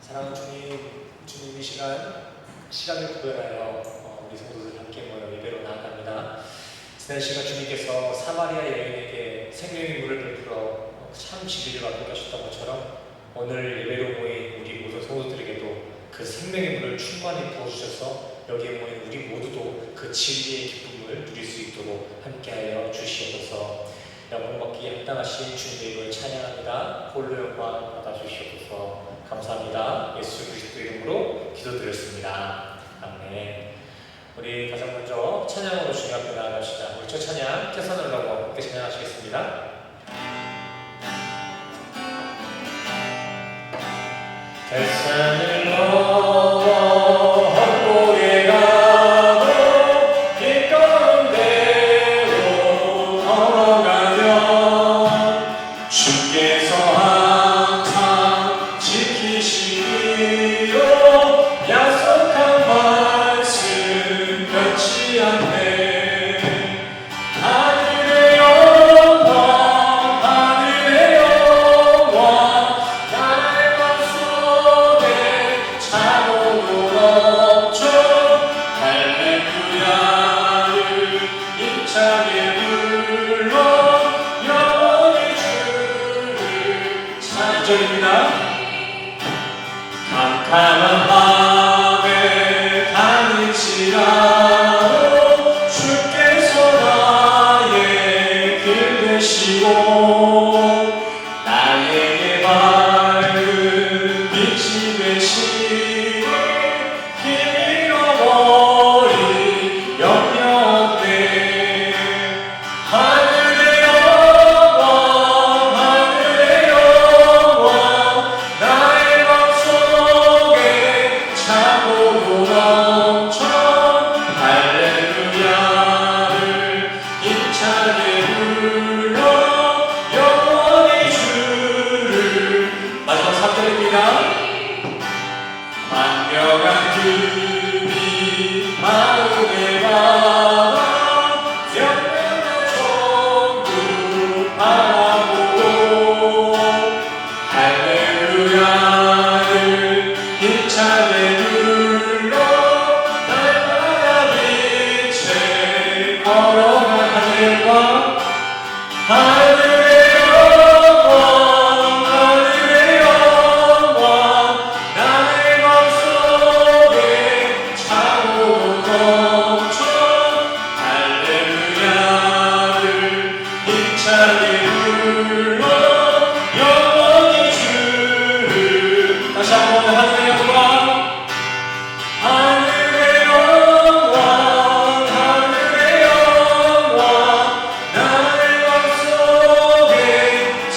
사랑하는 주님 이 시간을 구별하여 우리 성도들 함께 모여 예배로 나아갑니다. 지난 시간 주님께서 사마리아 여인에게 생명의 물을 베풀어 참 진리를 받게 하셨던 것처럼 오늘 예배로 모인 우리 모든 성도들에게도 그 생명의 물을 충만히 부어주셔서 여기에 모인 우리 모두도 그 진리의 기쁨을 누릴 수 있도록 함께하여 주시옵소서. 영광 받기에 합당하신 주님의 이름을 찬양합니다. 홀로 영광 받아주시옵소서. 감사합니다. 예수 그리스도 이름으로 기도드렸습니다. 아멘. 우리 가장 먼저 찬양으로 주님 앞에 나아갑시다. 우리 첫 찬양 태산을 넘어 함께 찬양하시겠습니다. 태산을 넘어 헛고에 가도 길 가운데로 걸어가면 주께서 항상 지키시기로 약속한 말씀 변치 않네. 캄캄한 밤에 다닐지라도 주께서 나의 길 되시고 나에게 밝은 빛이 되시니 길 잃어버린 염려 없네. 하늘의 영광 하늘의 영광 나의 맘속에 차고도 넘쳐 할렐루야를 힘차게 불러 영원히 주를. 마지막 3절입니다. 완벽한 금이 마음에 받아 영원한 천국 바라보고 할렐루야를 힘차게 불러 날마다 빛에 걸어가. 하늘의 영광 하늘의 영광 나의 맘속에 차고 넘쳐 할렐루야를 힘차게 불러 영원히 주를. 다시 한번 하늘의 영광 하늘의 영광 하늘의 영광 나의 맘속에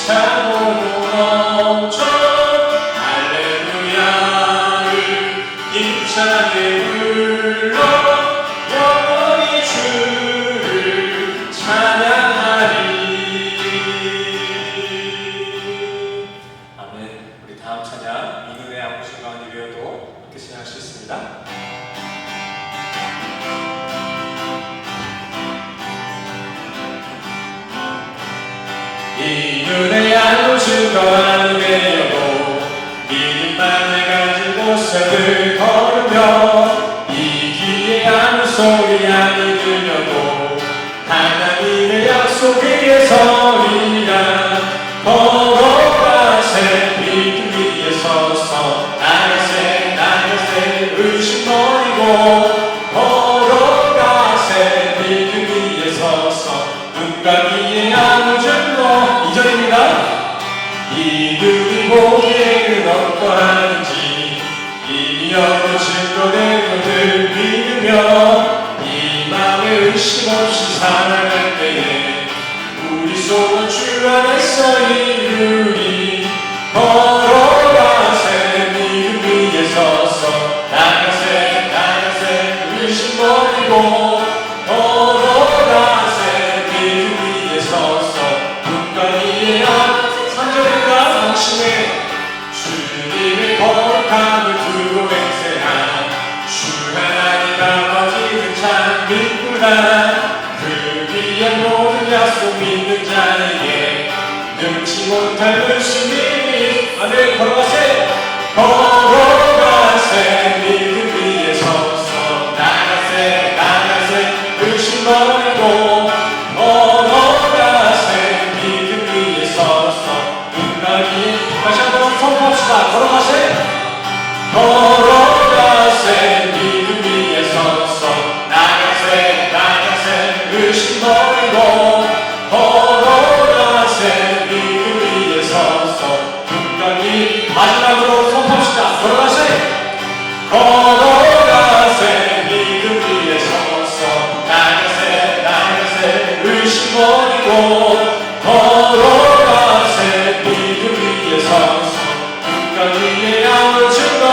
차고 넘쳐 할렐루야를 힘차게 불러 영원히 주를 찬양하리. 아멘. 우리 다음 찬양 이눈의 아버지 가운데 위에도 함께 찬양할 수 있습니다. 이 눈의 아버지가 하늘의 여보 믿음만을 가진 곳을 걸으며 이 귀에 아무 소리 아니 들려도 하나님의 약속 위에 서리라. 걸어가세 믿음 위에 서서 나가세 나가세 의심 버리고 걸어가세 믿음 위에 서서 눈과 귀에 아무 증거. 2절입니다. 이 눈이 보기에는 어떠한지 이미 여러 증거된 것을 믿으며 이 맘에 의심 없이 살아갈 때에 우리 속은 주 안에서 이루리. 걸어가세 믿음 위에 서서 나가세 나가세 의심 버리고 걸어가세 믿음 위에 서서 눈과 귀에 아무. 3절입니다. 당신의 주님의 거룩함을 두고 맹세한 주 하나님 아버지는 참 믿구나. 그 위에 모든 약속 믿는 자에게 능치 못할 의심이. 아멘. 걸어가세 걸어 걸어가세 믿음 위에 서서 나가세 의심 버리고 걸어가세 믿음 위에 서서 굳건히 마지막으로 선포합시다. 걸어가세 믿음 위에 서서 나가세 의심 버리고 걸어가세 믿음 위에 서서 굳건히 아무 증거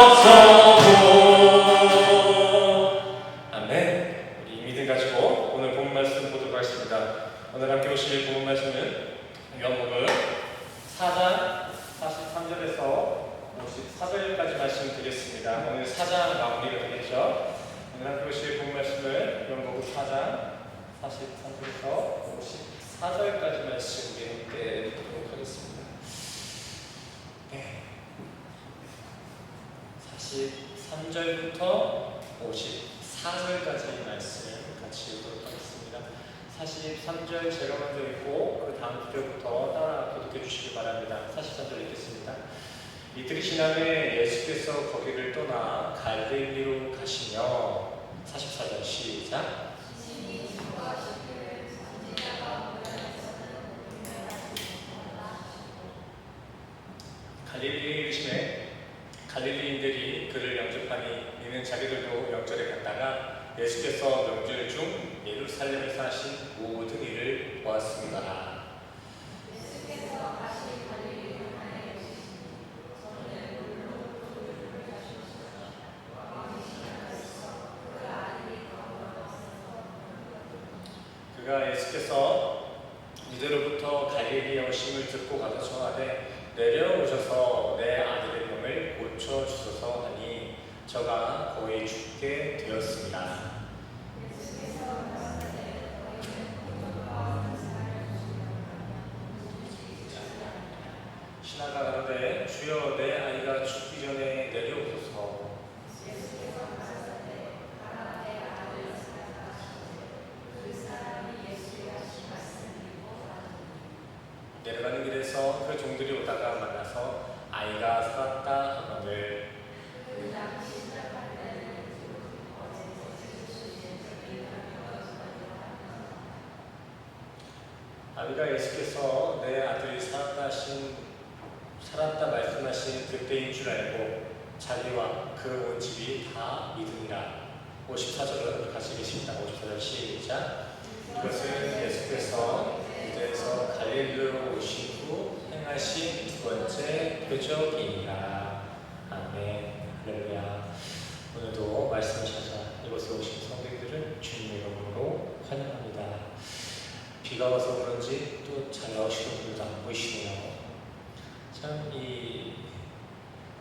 없어도. 아멘. 우리 이 믿음 가지고 오늘 본 말씀 보도록 하겠습니다. 오늘 함께 보실 본 말씀은 요한복음 4장 43절에서 54절까지 말씀 드리겠습니다. 오늘 4장 마무리가 되겠죠. 오늘 함께 보실 본 말씀을 요한복음 4장 43절에서 54절까지 말씀 우리 함께 듣도록 하겠습니다. 네. 43절부터 54절까지 말씀 같이 읽도록 하겠습니다. 43절 제가 먼저 읽고 그 다음 구절부터 따라 교독해 주시기 바랍니다. 43절 읽겠습니다. 이틀이 지난 후에 예수께서 거기를 떠나 갈릴리로 가시며 44절 시작. 갈릴리에 이르시매 갈릴리인들이 그를 영접하니 이는 자기들도 명절에 갔다가 예수께서 명절 중 예루살렘에서 하신 모든 일을 보았습니다. 그가 예수께서 유대로부터 갈릴리에 오심을 듣고 가서 청하되 내려오셔서 내 아들의 병을 고쳐주소서 하니 저가 거의 죽게 되었습니다. 신하가 가로되 주여 내 아이가 죽기 전에 내려오소서. 내려가는 길에서 그 종들이 오다가 만나서 아이가 살았다 하거늘 아비가 예수께서 내 아들이 살았다 말씀하신 그때인 줄 알고 자기와 그 온 집이 다 믿으니라. 54절은 같이 계십니다. 54절 시작. 이것은 예수께서 유대에서 갈릴리로 오신 후 행하신 두 번째 표적이니라. 아멘. 할렐루야. 오늘도 말씀을 찾아 이곳에 오신 성도들은 주님의 이름으로 환영합니다. 비가 와서 그런지 또 잘 나오시는 분들도 안 보이시네요. 참 이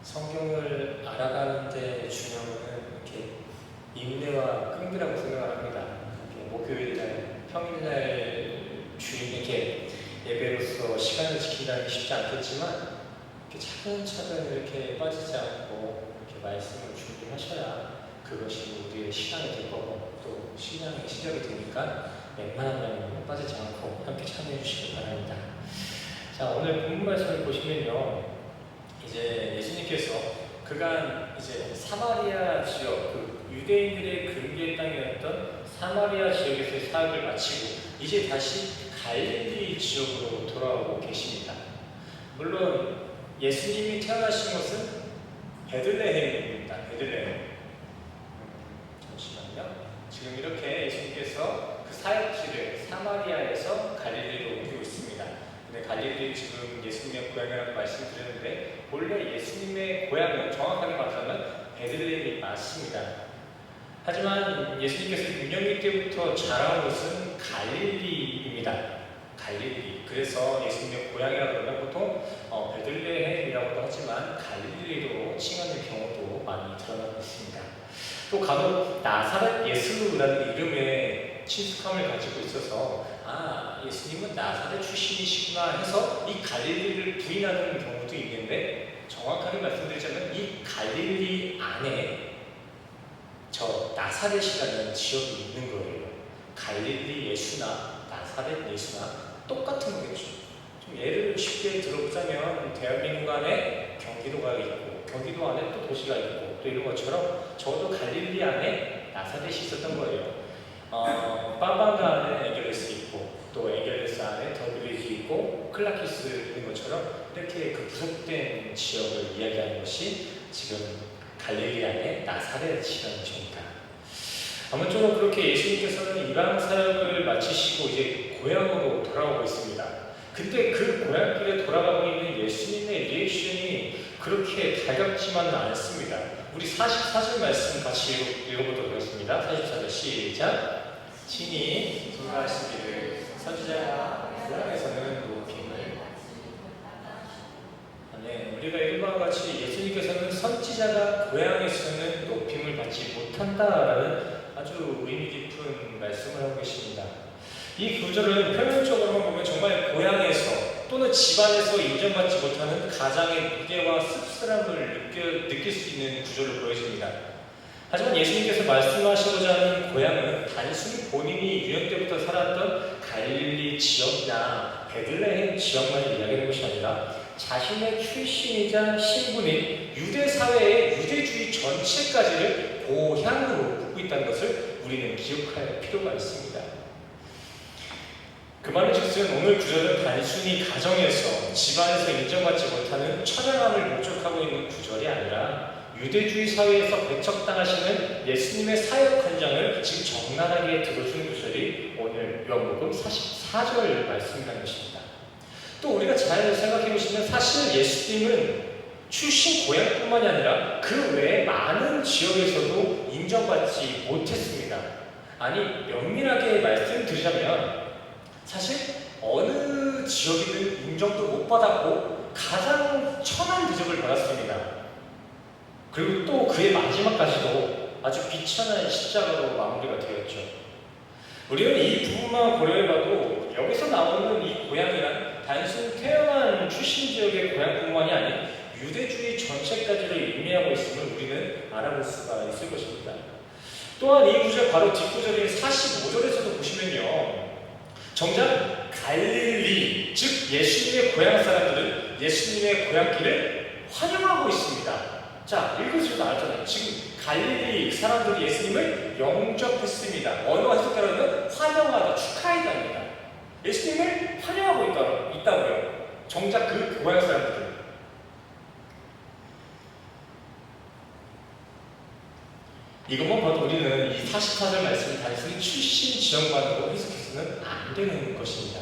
성경을 알아가는데 중요한 것은 이렇게 인내와 끈기라고 생각합니다. 목요일날, 평일날 주님에게 예배로서 시간을 지킨다는 게 쉽지 않겠지만 이렇게 차근차근 이렇게 빠지지 않고 이렇게 말씀을 준비하셔야 그것이 우리의 신앙이 될 거고 또 신앙의 시작이 되니까 웬만하면 빠지지 않고 함께 참여해 주시기 바랍니다. 자, 오늘 본문 말씀을 보시면요, 이제 예수님께서 그간 이제 사마리아 지역, 그 유대인들의 근교의 땅이었던 사마리아 지역에서의 사역을 마치고 이제 다시 갈릴리 지역으로 돌아오고 계십니다. 물론 예수님이 태어나신 것은 베들레헴입니다. 베들레헴. 잠시만요. 지금 이렇게 예수님께서 그 사역지를 사마리아에서 갈릴리로 옮기고 있습니다. 근데 갈릴리 지금 예수님의 고향이라고 말씀드렸는데 본래 예수님의 고향은 정확하게 말하면 베들레헴이 맞습니다. 하지만 예수님께서 유년기 때부터 자라온 곳은 갈릴리입니다. 갈릴리. 그래서 예수님의 고향이라고 그러면 보통 베들레헴이라고도 하지만 갈릴리로 칭하는 경우도 많이 드러나고 있습니다. 또 간혹 나사렛 예수라는 이름에 친숙함을 가지고 있어서 예수님은 나사렛 출신이시구나 해서 이 갈릴리를 부인하는 경우도 있는데 정확하게 말씀드리자면 이 갈릴리 안에 저 나사렛이라는 지역이 있는 거예요. 갈릴리 예수나 나사렛 예수나 똑같은 거겠죠. 좀 예를 쉽게 들어보자면 대한민국 안에 경기도가 있고 경기도 안에 또 도시가 있고 또 이런 것처럼 저도 갈릴리 안에 나사렛이 있었던 거예요. 빠바가 안에 에겔레스 있고 또 에겔레스 안에 더빌리지 있고 클라키스 있는 것처럼 이렇게 그 구속된 지역을 이야기하는 것이 지금 갈릴리 안에 나사렛이라는 것입니다. 아무쪼록 그렇게 예수님께서는 이방 사역을 마치시고 이제 고향으로 돌아오고 있습니다. 근데 그 고향길에 돌아가고 있는 예수님의 리액션이 그렇게 달갑지만은 않습니다. 우리 44절 말씀 같이 읽어보도록 하겠습니다. 44절 시작. 친히 증거하시기를 선지자가 고향에서는 높임을. 네, 우리가 읽은 바와 같이 예수님께서는 선지자가 고향에서는 높임을 받지 못한다라는 아주 의미 깊은 말씀을 하고 계십니다. 이 구절은 표면적으로만 보면 정말 고향에서 또는 집안에서 인정받지 못하는 가장의 무게와 씁쓸함을 느낄 수 있는 구절로 보여집니다. 하지만 예수님께서 말씀하시고자 하는 고향은 단순히 본인이 유년 때부터 살았던 갈릴리 지역이나 베들레헴 지역만을 이야기하는 것이 아니라 자신의 출신이자 신분인 유대 사회의 유대주의 전체까지를 고향으로 묻고 있다는 것을 우리는 기억할 필요가 있습니다. 그 말인즉슨 오늘 구절은 단순히 가정에서 집안에서 인정받지 못하는 처량함을 목적하고 있는 구절이 아니라 유대주의 사회에서 배척당하시는 예수님의 사역 현장을 지금 적나라하게 들어주는 구절이 오늘 요한복음 44절 말씀이라는 것입니다. 또 우리가 잘 생각해 보시면 사실 예수님은 출신 고향뿐만이 아니라 그 외에 많은 지역에서도 인정받지 못했습니다. 아니 면밀하게 말씀드리자면 사실 어느 지역이든 인정도 못 받았고 가장 천한 대접을 받았습니다. 그리고 또 그의 마지막까지도 아주 비천한 십자가로 마무리가 되었죠. 우리는 이 부분만 고려해봐도 여기서 나오는 이 고향이란 단순 태어난 출신 지역의 고향뿐만이 아닌 유대주의 전체까지를 의미하고 있음을 우리는 알아볼 수가 있을 것입니다. 또한 이 구절 바로 뒷구절인 45절에서도 보시면요, 정작 갈릴리, 즉 예수님의 고향 사람들은 예수님의 고향길을 환영하고 있습니다. 자, 읽으셔도 알잖아요. 지금 갈릴리 사람들이 예수님을 영접했습니다. 언어 해석가로는 환영하다, 축하이다입니다. 예수님을 환영하고 있다고요. 정작 그 고향 사람들은. 이것만 봐도 우리는 이 44절 말씀을 단순히 출신 지역만으로 해석해서는 안 되는 것입니다.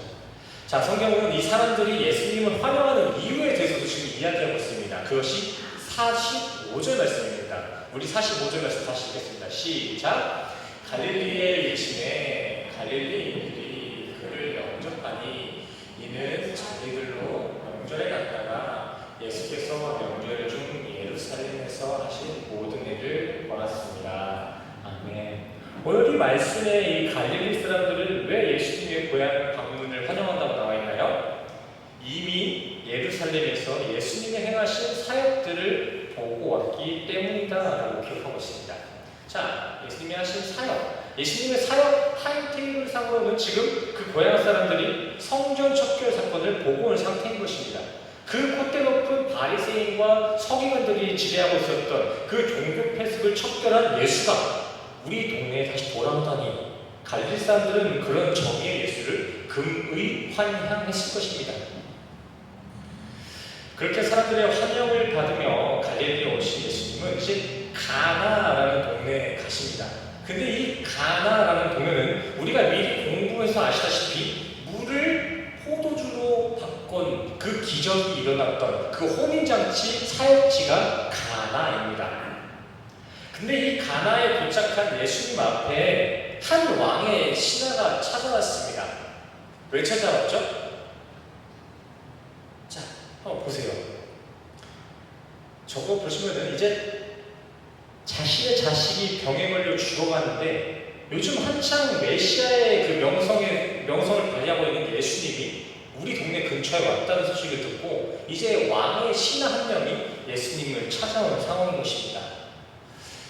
자, 성경은 이 사람들이 예수님을 환영하는 이유에 대해서도 지금 이야기하고 있습니다. 그것이 45절 말씀입니다. 우리 45절 말씀 다시 읽겠습니다. 시작. 갈릴리의 예수님의 갈릴리인들이 그를 영접하니 이는 자기들로 명절에 갔다가 예수께서 명절 중 예루살렘에서 하신 모든 일을 보았습니다. 아멘. 오늘 이 말씀에 이 갈릴리 사람들은 왜 예수님의 고향 방문을 환영한다고 나와 있나요? 이미 예루살렘에서 예수님의 행하신 사역들을 보고 왔기 때문이다라고 기록하고 있습니다. 자, 예수님이 하신 사역, 예수님의 사역 타임테이블 상으로는 지금 그 고향 사람들이 성전 척결 사건을 보고 온 상태인 것입니다. 그 콧대 높은 바리새인과 서기관들이 지배하고 있었던 그 종교 폐습을 척결한 예수가 우리 동네에 다시 돌아오다니, 갈릴리 사람들은 그런 정의의 예수를 금의 환영했을 것입니다. 그렇게 사람들의 환영을 받으며 갈릴리에 오신 예수님은 이제 가나라는 동네에 가십니다. 근데 이 가나라는 동네는 우리가 미리 공부해서 아시다시피 물을 포도주로 바꾼 그 기적이 일어났던 그 혼인잔치 사역지가 가나입니다. 근데 이 가나에 도착한 예수님 앞에 한 왕의 신하가 찾아왔습니다. 왜 찾아왔죠? 자, 한번 보세요. 저거 보시면은 이제 자신의 자식이 병에 걸려 죽어가는데 요즘 한창 메시아의 그 명성을 발휘하고 있는 예수님이 우리 동네 근처에 왔다는 소식을 듣고 이제 왕의 신하 한 명이 예수님을 찾아온 상황인 것입니다.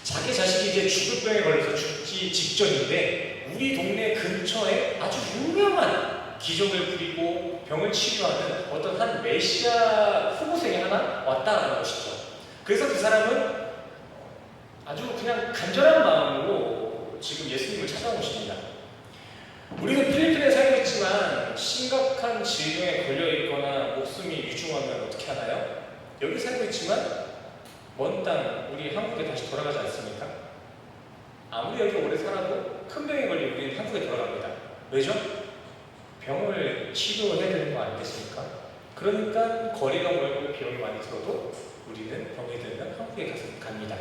자기 자식이 이제 죽을 병에 걸려서 죽기 직전인데 우리 동네 근처에 아주 유명한 기적을 부리고 병을 치료하는 어떤 한 메시아 후보생이 하나 왔다는 것이죠. 그래서 그 사람은 아주 그냥 간절한 마음으로 지금 예수님을 찾아온 것입니다. 우리는 필리핀에 살고 있지만 심각한 질병에 걸려있거나 목숨이 위중하면 어떻게 하나요? 여기 살고 있지만 먼 땅 우리 한국에 다시 돌아가지 않습니까? 아무리 여기 오래 살아도 큰 병에 걸리면 우리는 한국에 돌아갑니다. 왜죠? 병을 치료해야 되는 거 아니겠습니까? 그러니까 거리가 멀고 비용이 많이 들어도 우리는 병이 들면 한국에 가서 갑니다.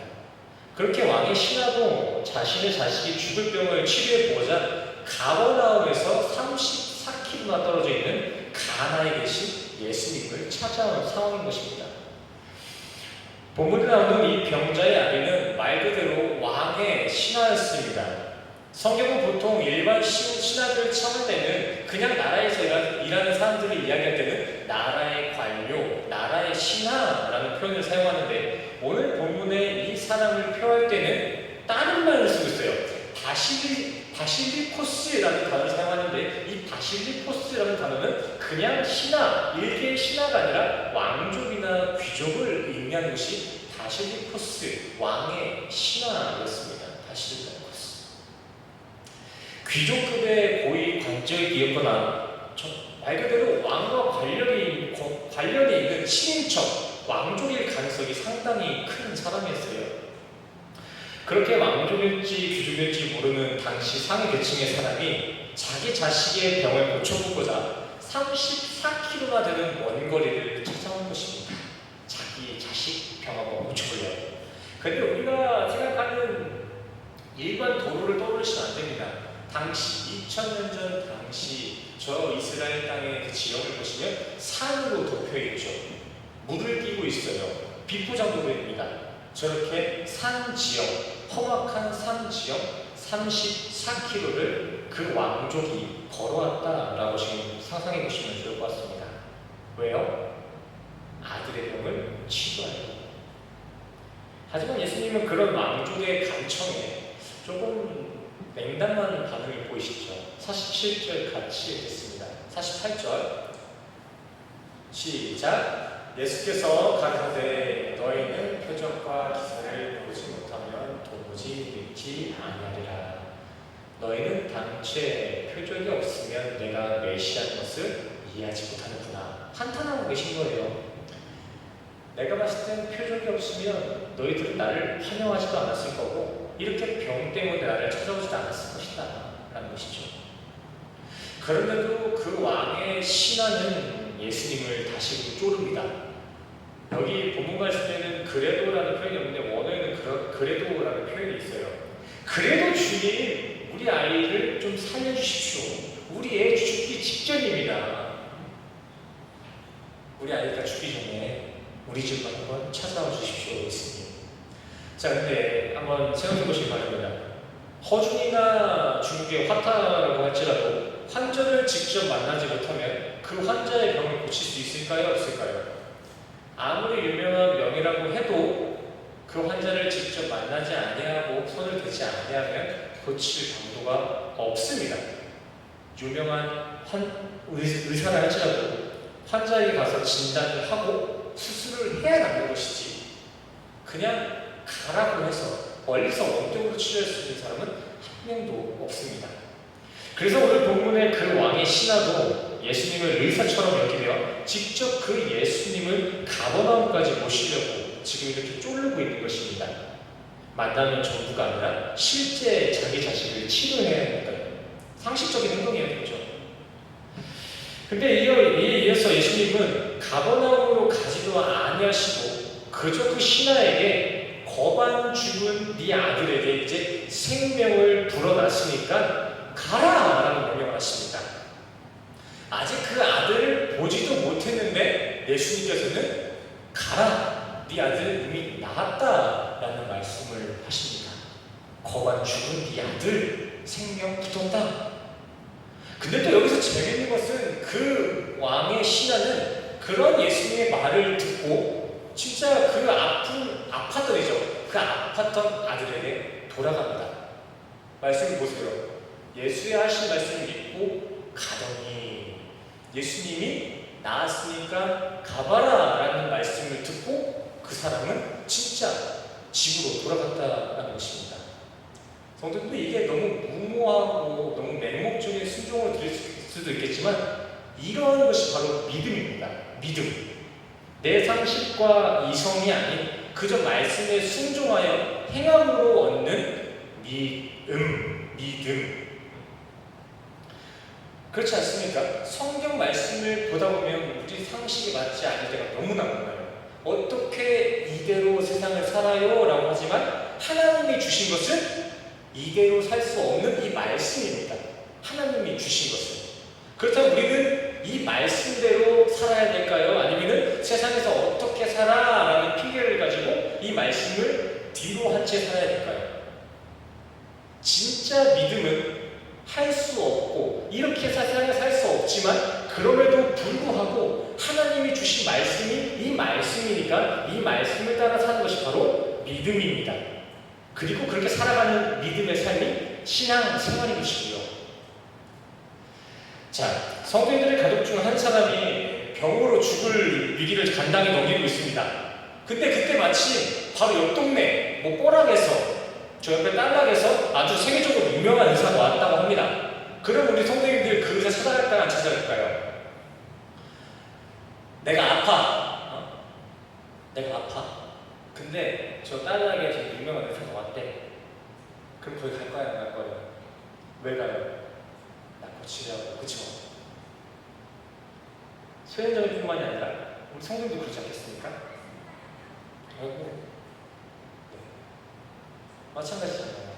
그렇게 왕의 신하도 자신의 자식이 죽을 병을 치료해보고자 가버나움에서 34km나 떨어져 있는 가나에 계신 예수님을 찾아온 상황인 것입니다. 본문에 나오는 이 병자의 아비는 말 그대로 왕의 신하였습니다. 성경은 보통 일반 신하들을称할 때는 그냥 나라에서 일하는 사람들을 이야기할 때는 나라의 관료, 나라의 신하라는 표현을 사용하는데 오늘 본문에 이 사람을 표할 때는 다른 말을 쓰고 있어요. 바실리코스라는 단어를 사용하는데 이 바실리코스라는 단어는 그냥 신하, 일개의 신하가 아니라 왕족이나 귀족을 의미하는 것이 바실리코스, 왕의 신하였습니다. 바실리코스. 귀족급의 고위 관직이었거나 말 그대로 왕과 관련이 있는 친인척, 왕족일 가능성이 상당히 큰 사람이었어요. 그렇게 왕족일지 귀족일지 모르는 당시 상위 계층의 사람이 자기 자식의 병을 고쳐보고자 34km나 되는 먼 거리를 찾아온 것입니다. 자기 자식 병 한번 고쳐보려고. 근데 우리가 생각하는 일반 도로를 떠올리시면 안 됩니다. 당시 2000년 전 당시 저 이스라엘 땅의 그 지형을 보시면 산으로 덮여 있죠. 물을 끼고 있어요. 비포장도로입니다. 저렇게 산 지형, 험악한 산 지형 34km를 그 왕족이 걸어왔다라고 지금 상상해 보시면 좋을 것 같습니다. 왜요? 아들의 병을 치료하려고. 하지만 예수님은 그런 왕족의 간청에 조금 냉담한 반응을 보이시죠. 47절 같이 읽겠습니다. 48절 시작. 예수께서 가라사대 너희는 표적과 기사를 보지 못하면 도무지 믿지 아니하리라. 너희는 당최 표적이 없으면 내가 메시아인 것을 이해하지 못하는구나. 한탄하고 계신 거예요. 내가 봤을 땐 표적이 없으면 너희들은 나를 환영하지도 않았을 거고 이렇게 병 때문에 나를 찾아오지도 않았을 것이다 라는 것이죠. 그런데도 그 왕의 신하는 예수님을 다시 쪼릅니다. 여기 본문 말씀에는 그래도라는 표현이 없는데 원어에는 그래도라는 표현이 있어요. 그래도 주님, 우리 아이를 좀 살려주십시오. 우리 애 죽기 직전입니다. 우리 아이가 죽기 전에 우리 집만 한번 찾아와 주십시오, 예수님. 자, 근데 한번 생각해 보시기 바랍니다. 허중이나 중국의 화타라고 할지라도 환자를 직접 만나지 못하면 그 환자의 병을 고칠 수 있을까요? 없을까요? 아무리 유명한 명이라고 해도 그 환자를 직접 만나지 아니하고 손을 대지 아니하면 고칠 방도가 없습니다. 유명한 의사라 할지라도 환자에게 가서 진단을 하고 수술을 해야 하는 것이지 그냥 가라고 해서 멀리서 원격으로 치료할 수 있는 사람은 한 명도 없습니다. 그래서 오늘 본문의 그 왕의 신하도 예수님을 의사처럼 여기며 직접 그 예수님을 가버나움까지 모시려고 지금 이렇게 쫄르고 있는 것입니다. 만나면 전부가 아니라 실제 자기 자식을 치료해야 합니다. 상식적인 행동이었겠죠. 근데 이에 이어서 예수님은 가버나움으로 가지도 아니하시고 그저 그 신하에게 거반 죽은 네 아들에게 이제 생명을 불어놨으니까 가라! 라는 명령을 하십니다. 아직 그 아들을 보지도 못했는데 예수님께서는 가라! 네 아들 이미 나았다! 라는 말씀을 하십니다. 거반 죽은 네 아들 생명 붙었다. 근데 또 여기서 재밌는 것은 그 왕의 신하는 그런 예수님의 말을 듣고 진짜 그 아팠던 그 아팠던 아들에게 돌아갑니다. 말씀을 보세요. 예수의 하신 말씀을 믿고 가더니 예수님이 나았으니까 가봐라 라는 말씀을 듣고 그 사람은 진짜 집으로 돌아갔다는 것입니다. 성도님들, 이게 너무 무모하고 너무 맹목적인 순종을 드릴 수도 있겠지만 이런 것이 바로 믿음입니다. 믿음. 내 상식과 이성이 아닌 그저 말씀에 순종하여 행함으로 얻는 믿음. 그렇지 않습니까? 성경 말씀을 보다 보면 우리 상식에 맞지 않을 때가 너무나 많아요. 어떻게 이대로 세상을 살아요? 라고 하지만 하나님이 주신 것은 이대로 살 수 없는 이 말씀입니다. 하나님이 주신 것은. 그렇다면 우리는 이 말씀대로 살아야 될까요? 아니면 세상에서 어떻게 살아? 라는 핑계를 가지고 이 말씀을 뒤로 한 채 살아야 될까요? 진짜 믿음은 할 수 없고 이렇게 세상에 살 수 없지만 그럼에도 불구하고 하나님이 주신 말씀이 이 말씀이니까 이 말씀을 따라 사는 것이 바로 믿음입니다. 그리고 그렇게 살아가는 믿음의 삶이 신앙 생활인 것이고요. 자, 성도님들의 가족 중 한 사람이 병으로 죽을 위기를 간당히 넘기고 있습니다. 근데 그때 마치 바로 옆 동네 뽀락에서 저 옆에 딸락에서 아주 세계적으로 유명한 의사가 왔다고 합니다. 그럼 우리 성도님들 그 의사 찾아갈까요? 안 찾아갈까요? 내가 아파. 내가 아파. 근데 저 딸락에 저 유명한 의사가 왔대. 그럼 거기 갈 거야? 안 갈 거야? 왜 가요? 나 치료하고. 그쵸? 소현정일 뿐만이 아니라 우리 성도님도 그렇지 않겠습니까? 아이고. 마찬가지잖아요.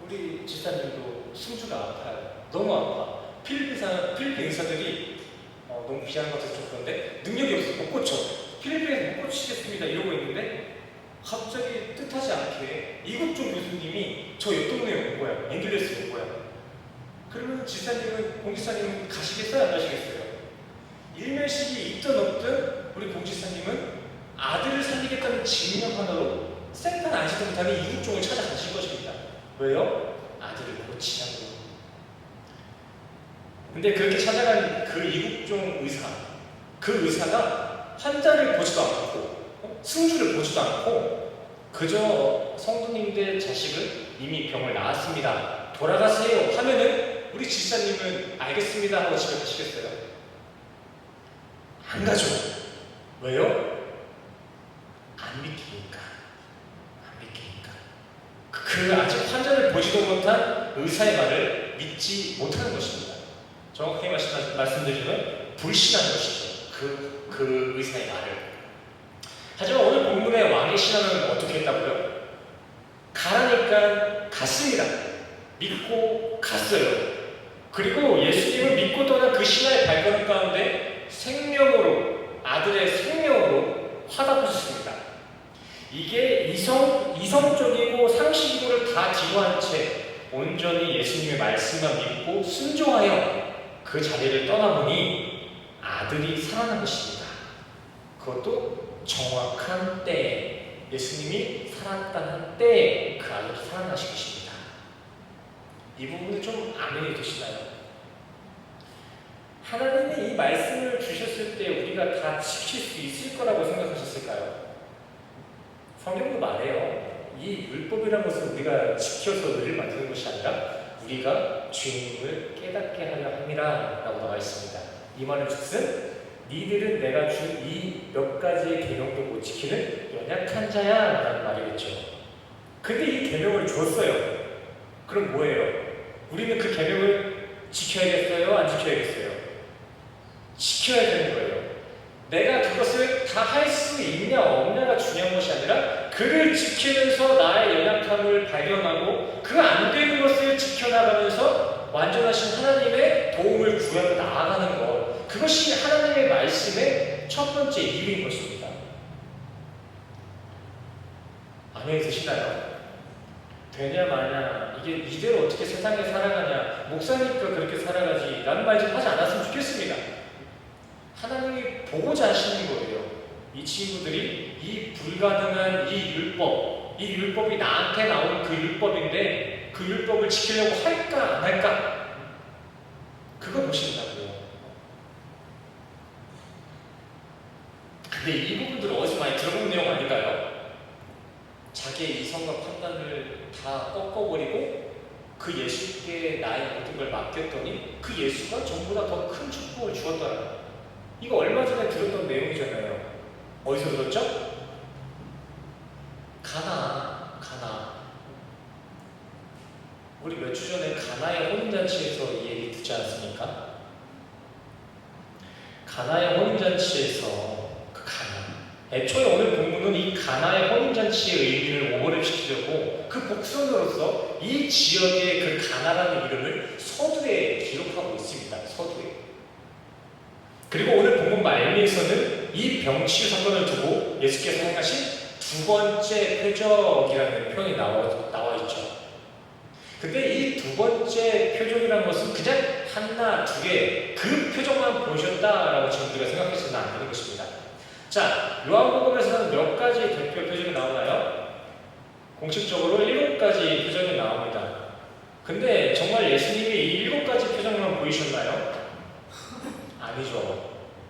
우리 집사님도 숨주가 아파요. 너무 아파. 필리핀 의사들이 너무 비하는 것 같아서 좀 그런데 능력이 없어서 못 고쳐. 필리핀에서 못 고치겠습니다 이러고 있는데 갑자기 뜻하지 않게 이국 종 교수님이 저 옆 동네에 온 거야. 앵글레스에 온 거야. 그러면 집사님은, 공지사님은 가시겠어요? 안 가시겠어요? 일면식이 있든 없든 우리 공지사님은 아들을 살리겠다는 증명 하나로 생판 아시도 못하는 이국종을 찾아가실 것입니다. 왜요? 아들을 고치자고. 근데 그렇게 찾아간 그 이국종 의사, 그 의사가 환자를 보지도 않고 승주를 보지도 않고 그저 성도님들 자식은 이미 병을 낳았습니다. 돌아가세요 하면은 우리 집사님은 알겠습니다 하고 집에 가시겠어요? 안 가죠. 왜요? 안 믿기니까. 그 아직 환자를 보지도 못한 의사의 말을 믿지 못하는 것입니다. 정확하게 말씀드리면 불신하는 것이죠. 그 의사의 말을. 하지만 오늘 본문의 왕의 신앙은 어떻게 했다고요? 가라니까 갔습니다. 믿고 갔어요. 그리고 예수님을 믿고 떠난 그 신앙의 발걸음 가운데 생명으로, 아들의 생명으로 화답하셨습니다. 이게 이성적이고 상식이고를 다 뒤로한 채 온전히 예수님의 말씀만 믿고 순종하여 그 자리를 떠나보니 아들이 살아난 것입니다. 그것도 정확한 때에, 예수님이 살았다는 때에 그 아들이 살아나신 것입니다. 이 부분은 좀 아멘이 되시나요? 하나님이 이 말씀을 주셨을 때 우리가 다 지킬 수 있을 거라고 생각하셨을까요? 성경도 말해요. 이 율법이라는 것은 우리가 지켜서 늘 만드는 것이 아니라 우리가 주님을 깨닫게 하려 함이라 라고 나와 있습니다. 이 말은 즉슨 니들은 내가 준 이 몇 가지의 계명도 못 지키는 연약한 자야 라는 말이겠죠. 근데 이 계명을 줬어요. 그럼 뭐예요? 우리는 그 계명을 지켜야겠어요? 안 지켜야겠어요? 지켜야 되는 거예요. 내가 그것을 다 할 수 있냐 없냐가 중요한 것이 아니라 그를 지키면서 나의 연약함을 발견하고 그 안 되는 것을 지켜나가면서 완전하신 하나님의 도움을 구하며 나아가는 것, 그것이 하나님의 말씀의 첫 번째 이유인 것입니다. 아멘이 되시나요? 되냐 마냐, 이게 이대로 어떻게 세상에 살아가냐, 목사니까 그렇게 살아가지 라는 말 좀 하지 않았으면 좋겠습니다. 하나님이 보고자 하시는 거예요. 이 친구들이 이 불가능한 이 율법이 나한테 나온 그 율법인데 그 율법을 지키려고 할까 안 할까? 그거 보신다고요. 근데 이 부분들은 어디서 많이 들어본 내용 아닐까요? 자기의 이성과 판단을 다 꺾어버리고 그 예수께 나의 모든 걸 맡겼더니 그 예수가 전보다 더 큰 축복을 주었더라. 이거 얼마 전에 들었던 내용이잖아요. 어디서 들었죠? 가나. 우리 몇 주 전에 가나의 혼인잔치에서 이 얘기 듣지 않았습니까? 가나의 혼인잔치에서 그 가나. 애초에 오늘 본문은 이 가나의 혼인잔치의 의미를 오버랩시키려고 그 복선으로서 이 지역의 그 가나라는 이름을 서두에 기록하고 있습니다. 서두에. 그리고 오늘 본문 말미에서는 이 병치유 사건을 두고 예수께서 행하신 두 번째 표적이라는 표현이 나와 있죠. 근데 이 두 번째 표적이라는 것은 그냥 하나, 두 개, 그 표적만 보여줬다라고 지금 우리가 생각해서는 안 되는 것입니다. 자, 요한복음에서는 몇 가지 대표 표적이 나오나요? 공식적으로 7가지 표적이 나옵니다. 근데 정말 예수님이 이 7가지 표적만 보이셨나요? 아니죠.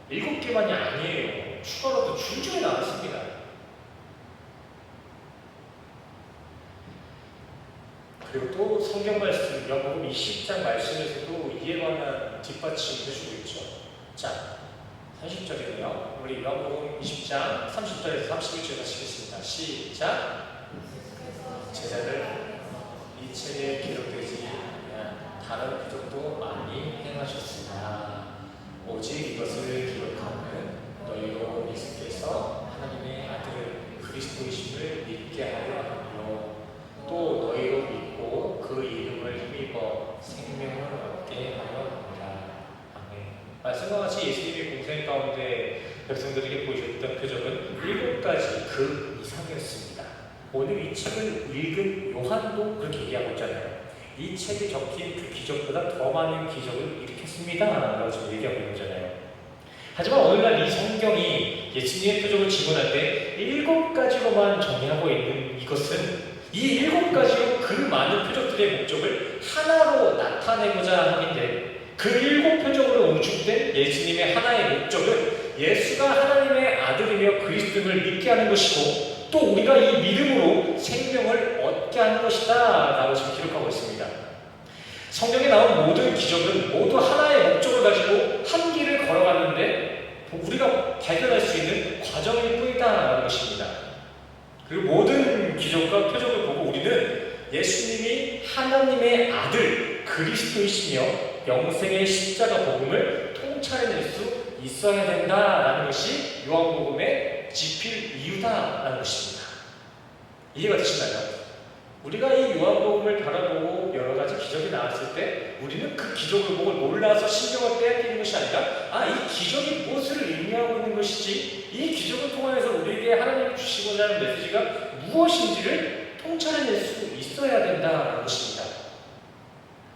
7개만이 아니에요. 추가로도 줄줄이 나왔습니다. 그리고 또 성경 말씀, 요한복음 20장 말씀에서도 이에 관한 뒷받침을 해주고 있죠. 자, 30절이네요. 우리 요한복음 20장 30절에서 31절 하시겠습니다. 시작! 제자들 이 책에 기록되지 않은 다른 표적도 많이 행하셨으나 오직 이것을 기록하는 너희로 예수께서 하나님의 아들 그리스도이심을 믿게 하려 하며 또 너희로 믿고 그 이름을 힘입어 생명을 얻게 하려 합니다. 아멘. 말씀과 같이 예수님이 공생 가운데 백성들에게 보여주셨던 표적은 7가지 그 이상이었습니다. 오늘 이 책을 읽은 요한도 그렇게 얘기하고 있잖아요. 이 책에 적힌 그 기적보다 더 많은 기적을 일으켰습니다 라고 지금 얘기하고 있는 거잖아요. 하지만 오늘날 이 성경이 예수님의 표적을 지문할 때 7가지로만 정의하고 있는 이것은 이 7가지로 그 많은 표적들의 목적을 하나로 나타내고자 하는데 그 7표적으로 응축된 예수님의 하나의 목적은 예수가 하나님의 아들이며 그리스도임을 믿게 하는 것이고 또 우리가 이 믿음으로 생명을 얻게 하는 것이다 라고 지금 기록하고 있습니다. 성경에 나온 모든 기적은 모두 하나의 목적을 가지고 한 길을 걸어가는데 우리가 발견할 수 있는 과정일 뿐이다 라는 것입니다. 그리고 모든 기적과 표적을 보고 우리는 예수님이 하나님의 아들 그리스도이시며 영생의 십자가 복음을 통찰해낼 수 있어야 된다라는 것이 요한복음의 지필 이유다라는 것입니다. 이해가 되시나요? 우리가 이 요한복음을 바라보고 여러 가지 기적이 나왔을 때 우리는 그 기적을 보고 놀라서 신경을 빼앗기는 것이 아니라 이 기적이 무엇을 의미하고 있는 것이지 이 기적을 통해서 우리에게 하나님이 주시고자 하는 메시지가 무엇인지를 통찰해낼 수 있어야 된다는 것입니다.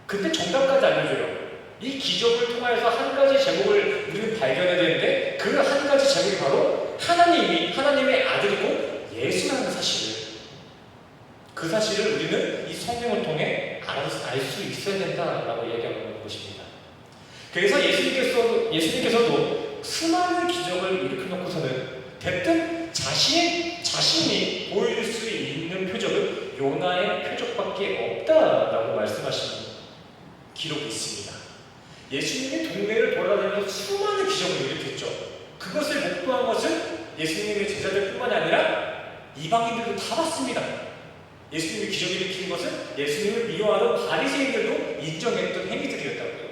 그때 정답까지 알려줘요. 이 기적을 통해서 한 가지 제목을 우리는 발견해야 되는데 그 한 가지 제목이 바로 하나님이 하나님의 아들이고 예수라는 사실을 그 사실을 우리는 이 성경을 통해 알 수 있어야 된다라고 얘기하고 있는 것입니다. 그래서 예수님께서도 수많은 기적을 일으켜놓고서는 대뜸 자신이 보여줄 수 있는 표적은 요나의 표적밖에 없다라고 말씀하시는 기록이 있습니다. 예수님이 동네를 돌아다니면서 수많은 기적을 일으켰죠. 그것을 목도한 것은 예수님의 제자들뿐만이 아니라 이방인들도 다 봤습니다. 예수님이 기적을 일으킨 것은 예수님을 미워하던 바리새인들도 인정했던 행위들이었다고요.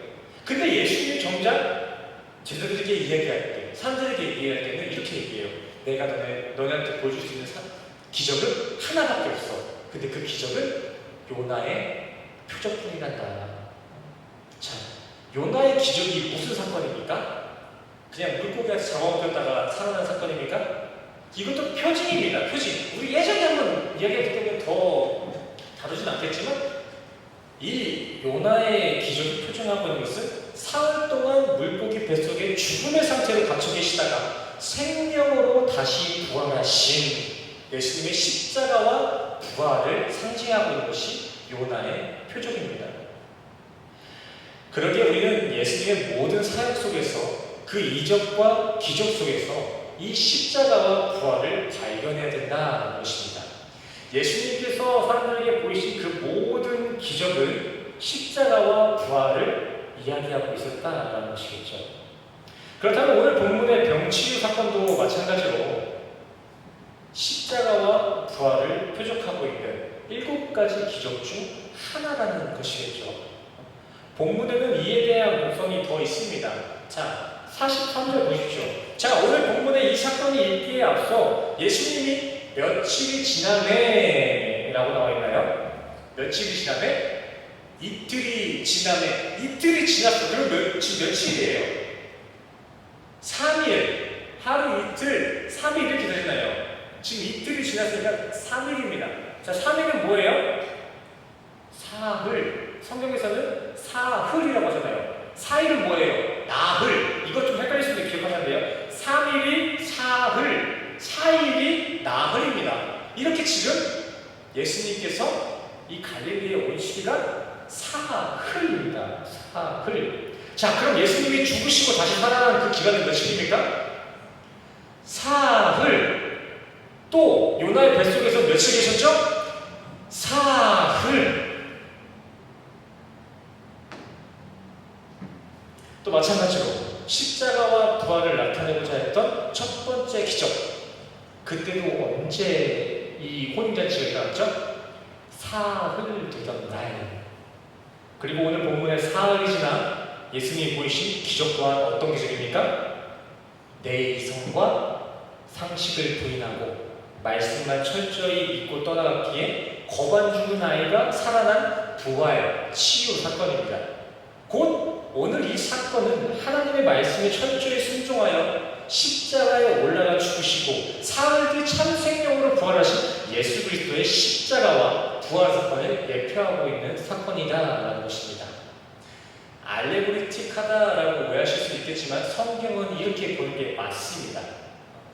근데 예수님이 정작 제자들에게 이야기할 때, 사람들에게 얘기할 때는 이렇게 얘기해요. 내가 너네한테 보여줄 수 있는 기적은 하나밖에 없어. 근데 그 기적은 요나의 표적뿐이란다. 자, 요나의 기적이 무슨 사건입니까? 그냥 물고기한테 잡아먹혔다가 살아난 사건입니까? 이것도 표징입니다. 표징. 우리 예전에 한번 이야기했기 때문에 더 다루진 않겠지만 이 요나의 기적이 표징하고 있는 것은 사흘 동안 물고기 뱃속에 죽음의 상태로 갇혀 계시다가 생명으로 다시 부활하신 예수님의 십자가와 부활을 상징하고 있는 것이 요나의 표적입니다. 그러기에 우리는 예수님의 모든 사역 속에서 그 이적과 기적 속에서 이 십자가와 부활을 발견해야 된다는 것입니다. 예수님께서 사람들에게 보이신 그 모든 기적은 십자가와 부활을 이야기하고 있었다라는 것이겠죠. 그렇다면 오늘 본문의 병치유 사건도 마찬가지로 십자가와 부활을 표적하고 있는 7가지 기적 중 하나라는 것이겠죠. 본문에는 이에 대한 목성이 더 있습니다. 자, 43절 보십시오. 자, 오늘 본문의 이 사건이 있기에 앞서 예수님이 며칠이 지남에 라고 나와 있나요? 며칠이 지남에? 이틀이 지남에. 이틀이 지났어. 그럼 며칠이에요? 3일. 하루 이틀, 3일 이렇게 되잖아요. 지금 이틀이 지났으니까 3일입니다. 자, 3일은 뭐예요? 사흘. 성경에서는 사흘이라고 하잖아요. 4일은 뭐예요? 나흘. 이것 좀 헷갈릴 수도 있는데 기억하셔야 돼요. 3일이 사흘, 4일이 나흘입니다. 이렇게 지금 예수님께서 이 갈릴리에 온 시기가 사흘입니다. 사흘. 자, 그럼 예수님이 죽으시고 다시 살아난 그 기간은 며칠입니까? 사흘. 또 요나의 뱃속에서 며칠 계셨죠? 사흘. 또 마찬가지로 십자가와 부활을 나타내고자 했던 첫 번째 기적, 그때도 언제 이 혼인잔치가 일어났죠? 사흘 되던 날. 그리고 오늘 본문의 사흘이 지나 예수님이 보이신 기적 또한 어떤 기적입니까? 내 이성과 상식을 부인하고 말씀만 철저히 믿고 떠나갔기에 거반 죽은 아이가 살아난 부활, 치유 사건입니다. 곧 오늘 이 사건은 하나님의 말씀에 철저히 순종하여 십자가에 올라가 죽으시고 사흘 뒤 참 생명으로 부활하신 예수 그리스도의 십자가와 부활 사건을 예표하고 있는 사건이다라는 것입니다. 알레고리틱하다라고 오해하실 수 있겠지만 성경은 이렇게 보는 게 맞습니다.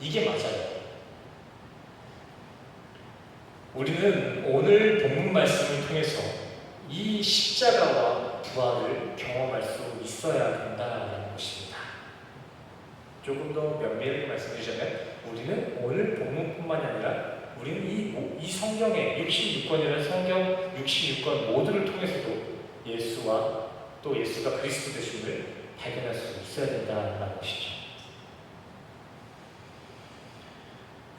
이게 맞아요. 우리는 오늘 본문 말씀을 통해서 이 십자가와 부활을 경험할 수 있어야 된다는 것입니다. 조금 더 면밀하게 말씀드리자면 우리는 오늘 본문뿐만이 아니라 우리는 이 성경의 66권이라는 성경 66권 모두를 통해서도 예수와 또 예수가 그리스도 되심을 발견할 수 있어야 된다는 것이죠.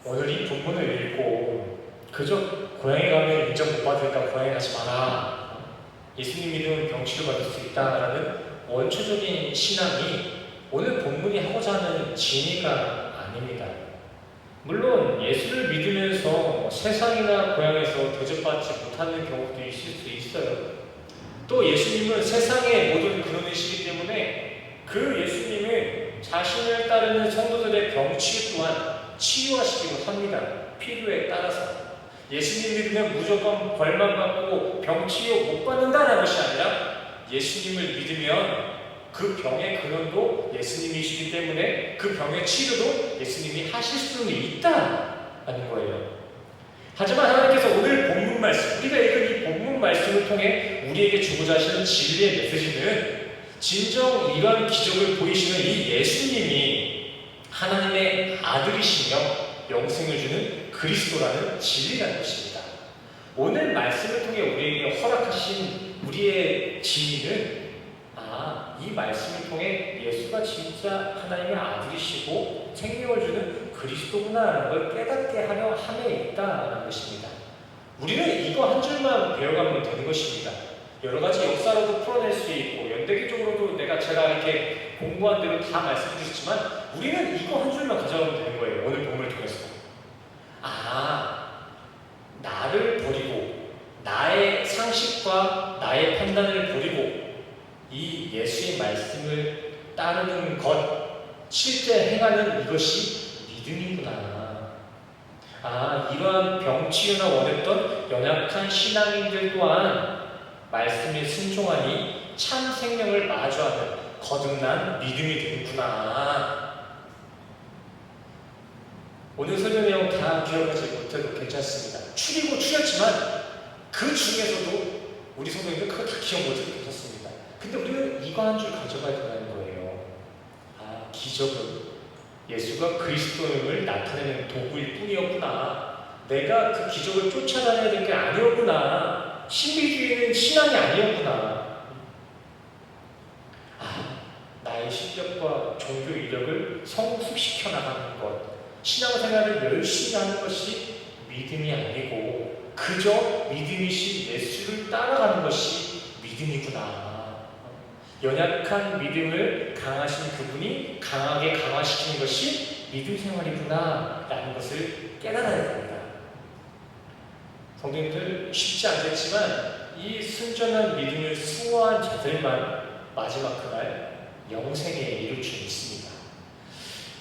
오늘 이 본문을 읽고 그저 고향에 가면 인정 못 받으니까 고향에 가지 마라, 예수님 믿으면 병치를 받을 수 있다라는 원초적인 신앙이 오늘 본문이 하고자 하는 진리가 아닙니다. 물론 예수를 믿으면서 세상이나 고향에서 대접받지 못하는 경우도 있을 수 있어요. 또 예수님은 세상의 모든 근원이시기 때문에 그 예수님은 자신을 따르는 성도들의 병치유 또한 치유하시기도 합니다. 필요에 따라서. 예수님 믿으면 무조건 벌만 받고 병치유 못 받는다는 것이 아니라 예수님을 믿으면 그 병의 근원도 예수님이시기 때문에 그 병의 치료도 예수님이 하실 수는 있다는 거예요. 하지만 하나님께서 오늘 본문 말씀, 우리가 읽은 이 본문 말씀을 통해 우리에게 주고자 하시는 진리의 메시지는 진정 이러한 기적을 보이시는 이 예수님이 하나님의 아들이시며 영생을 주는 그리스도라는 진리라는 것입니다. 오늘 말씀을 통해 우리에게 허락하신 우리의 진리는 이 말씀을 통해 예수가 진짜 하나님의 아들이시고 생명을 주는 그리스도구나라는 걸 깨닫게 하려 함에 있다는 것입니다. 우리는 이거 한 줄만 배워가면 되는 것입니다. 여러 가지 역사로도 풀어낼 수 있고 연대기적으로도 제가 이렇게 공부한 대로 다 말씀드렸지만 우리는 이거 한 줄만 가져가면 되는 거예요. 오늘 본문을 통해서. 나를 버리고 나의 상식과 나의 판단을 버리고 이 예수의 말씀을 따르는 것, 실제 행하는 이것이 믿음이구나. 이러한 병치유나 원했던 연약한 신앙인들 또한 말씀에 순종하니 참 생명을 마주하는 거듭난 믿음이 되는구나. 오늘 설교 내용 다 기억하지 못해도 괜찮습니다. 추리고 추렸지만 그 중에서도 우리 성도님들 그거 다 기억 못해도 괜찮습니다. 근데 우리는 이거 한 줄 가져가야 된다는 거예요. 기적은 예수가 그리스도임을 나타내는 도구일 뿐이었구나. 내가 그 기적을 쫓아다녀야 될 게 아니었구나. 신비주의는 신앙이 아니었구나. 나의 실력과 종교 이력을 성숙시켜 나가는 것, 신앙생활을 열심히 하는 것이 믿음이 아니고 그저 믿음이신 예수를 따라가는 것이 믿음이구나. 연약한 믿음을 강하신 그분이 강하게 강화시키는 것이 믿음 생활이구나 라는 것을 깨달아야 됩니다. 성도님들, 쉽지 않겠지만 이 순전한 믿음을 수호한 자들만 마지막 그날 영생에 이룰 줄 믿습니다.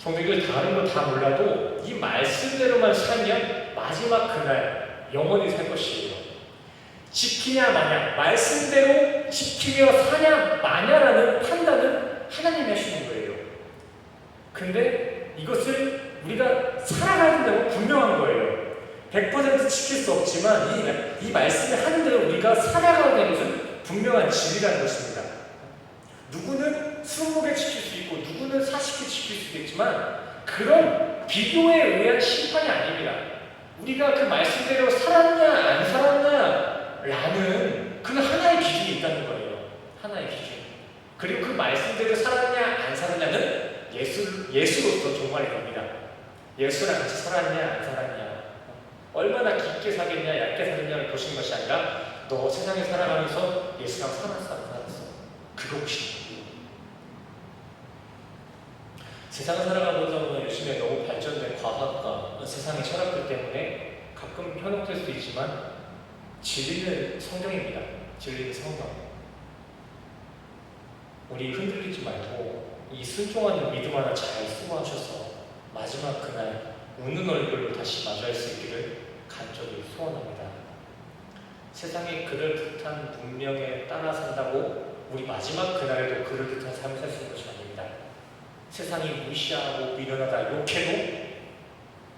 성도님들, 다른 거 다 몰라도 이 말씀대로만 살면 마지막 그날 영원히 살 것이에요. 지키냐 마냐, 말씀대로 지키며 사냐 마냐라는 판단은 하나님이 하시는 거예요. 근데 이것을 우리가 살아가야 된다고 분명한 거예요. 100% 지킬 수 없지만 이 말씀을 하는 대로 우리가 살아가야 되는 것은 분명한 진리라는 것입니다. 누구는 20개 지킬 수 있고 누구는 40개 지킬 수 있겠지만 그런 비교에 의한 심판이 아닙니다. 우리가 그 말씀대로 살았냐 안 살았냐 라는 그 하나의 기준이 있다는 거예요. 하나의 기준. 그리고 그 말씀대로 살았냐 안 살았냐는 예수로서 종말이 됩니다. 예수랑 같이 살았냐 안 살았냐, 얼마나 깊게 사겠냐 얇게 사겠냐를 보시는 것이 아니라 너 세상에 살아가면서 예수랑 살았어 안 살았어, 그거 보시는 거예요. 세상을 살아가면서 요즘에 너무 발전된 과학과 세상의 철학들 때문에 가끔 현혹될 수도 있지만 진리는 성경입니다. 진리는 성경. 우리 흔들리지 말고 이 순종하는 믿음 하나 잘 수고하셔서 마지막 그날 웃는 얼굴로 다시 마주할 수 있기를 간절히 소원합니다. 세상이 그럴듯한 문명에 따라 산다고 우리 마지막 그날에도 그럴듯한 삶을 살 수 있는 것이 아닙니다. 세상이 무시하고 미련하다 욕해도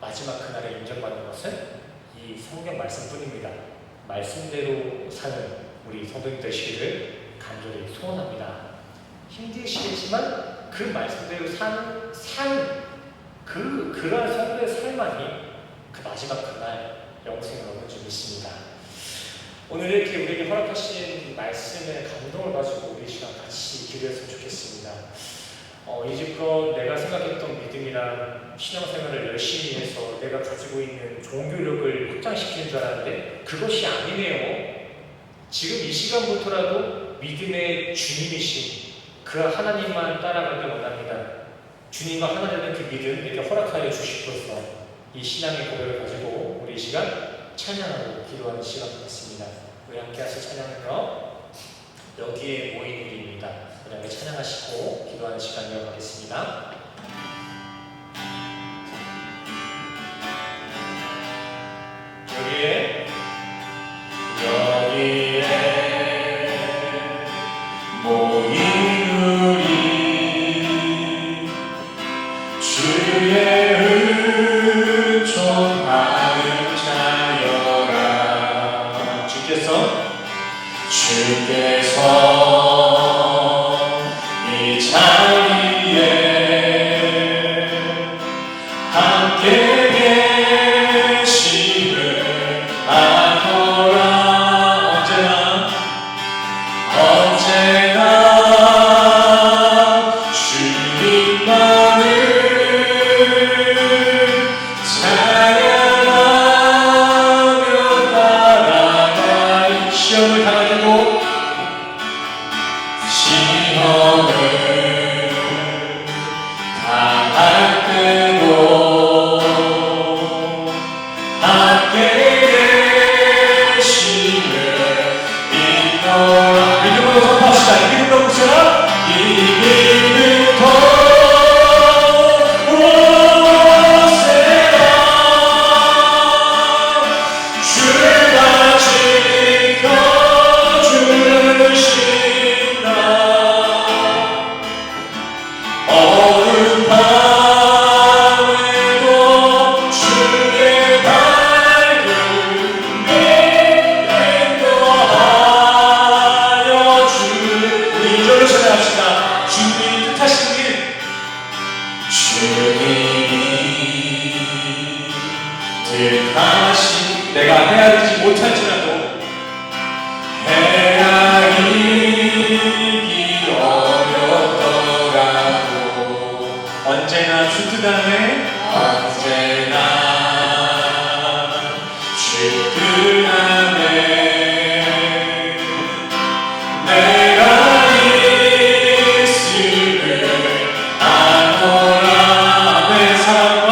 마지막 그날에 인정받는 것은 이 성경 말씀뿐입니다. 말씀대로 사는 우리 성도님 되시기를 간절히 소원합니다. 힘드시겠지만 그 말씀대로 사는 삶, 그러한 성도의 삶만이 그 마지막 그날 영생을 얻는 줄 믿습니다. 오늘 이렇게 우리에게 허락하신 말씀의 감동을 가지고 우리 시간 같이 기도했으면 좋겠습니다. 이제껏 내가 생각했던 믿음이란 신앙생활을 열심히 해서 내가 가지고 있는 종교력을 확장시키는 줄 알았는데 그것이 아니네요. 지금 이 시간부터라도 믿음의 주님이신 그 하나님만 따라가길 원합니다. 주님과 하나 되는 그 믿음 이렇게 허락하여 주시옵소서. 이 신앙의 고백을 가지고 우리 이 시간 찬양하고 기도하는 시간 되겠습니다. 우리 함께 하실 찬양은요, 여기에 모인 우리입니다. 우리 함께 찬양하시고 기도하는 시간 이어가겠습니다. 여기에 모인 우리 주의 은총하는 자여라. 주께서 이 자리에 함께 계심을 아노라. 언제나 주님만을 찬양하며 따라갈 시험을 당하고 헤아리지 못할지라도 헤아리기 어렵더라도 언제나 주트단에 언제나 주트단에 내가 있음을 아노라. 내 사랑과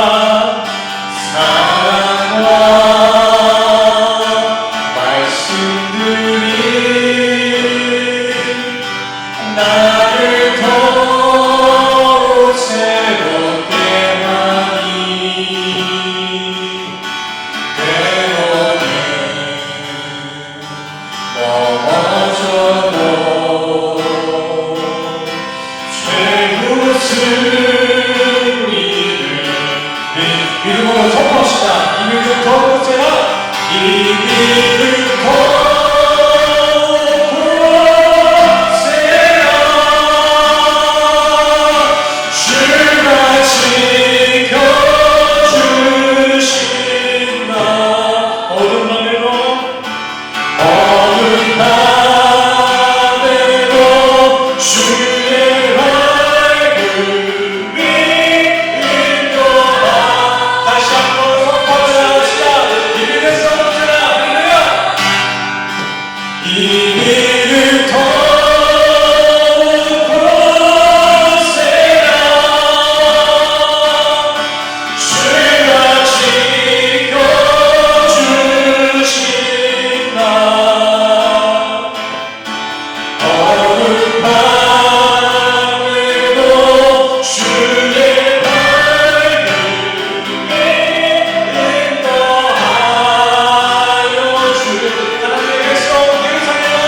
말씀들이 나를 더욱 새롭게 하니 때로는 넘어져도 최후 승리를 믿음으로 선포합시다. 이 믿음 더욱 세라. 이 믿음 더욱 세라. 주가 지켜주신 나. 어둠 밤에도 주의 밝음이 인도하. 다시 한번 선포합시다. 이 믿음 더욱 세라. 할렐루야. 이 믿음 더욱 세라. 주가 지켜주신 나. 어둠 밤에도 주의 밝음이 인도하여 주. 하나님의 백성 예루살렘아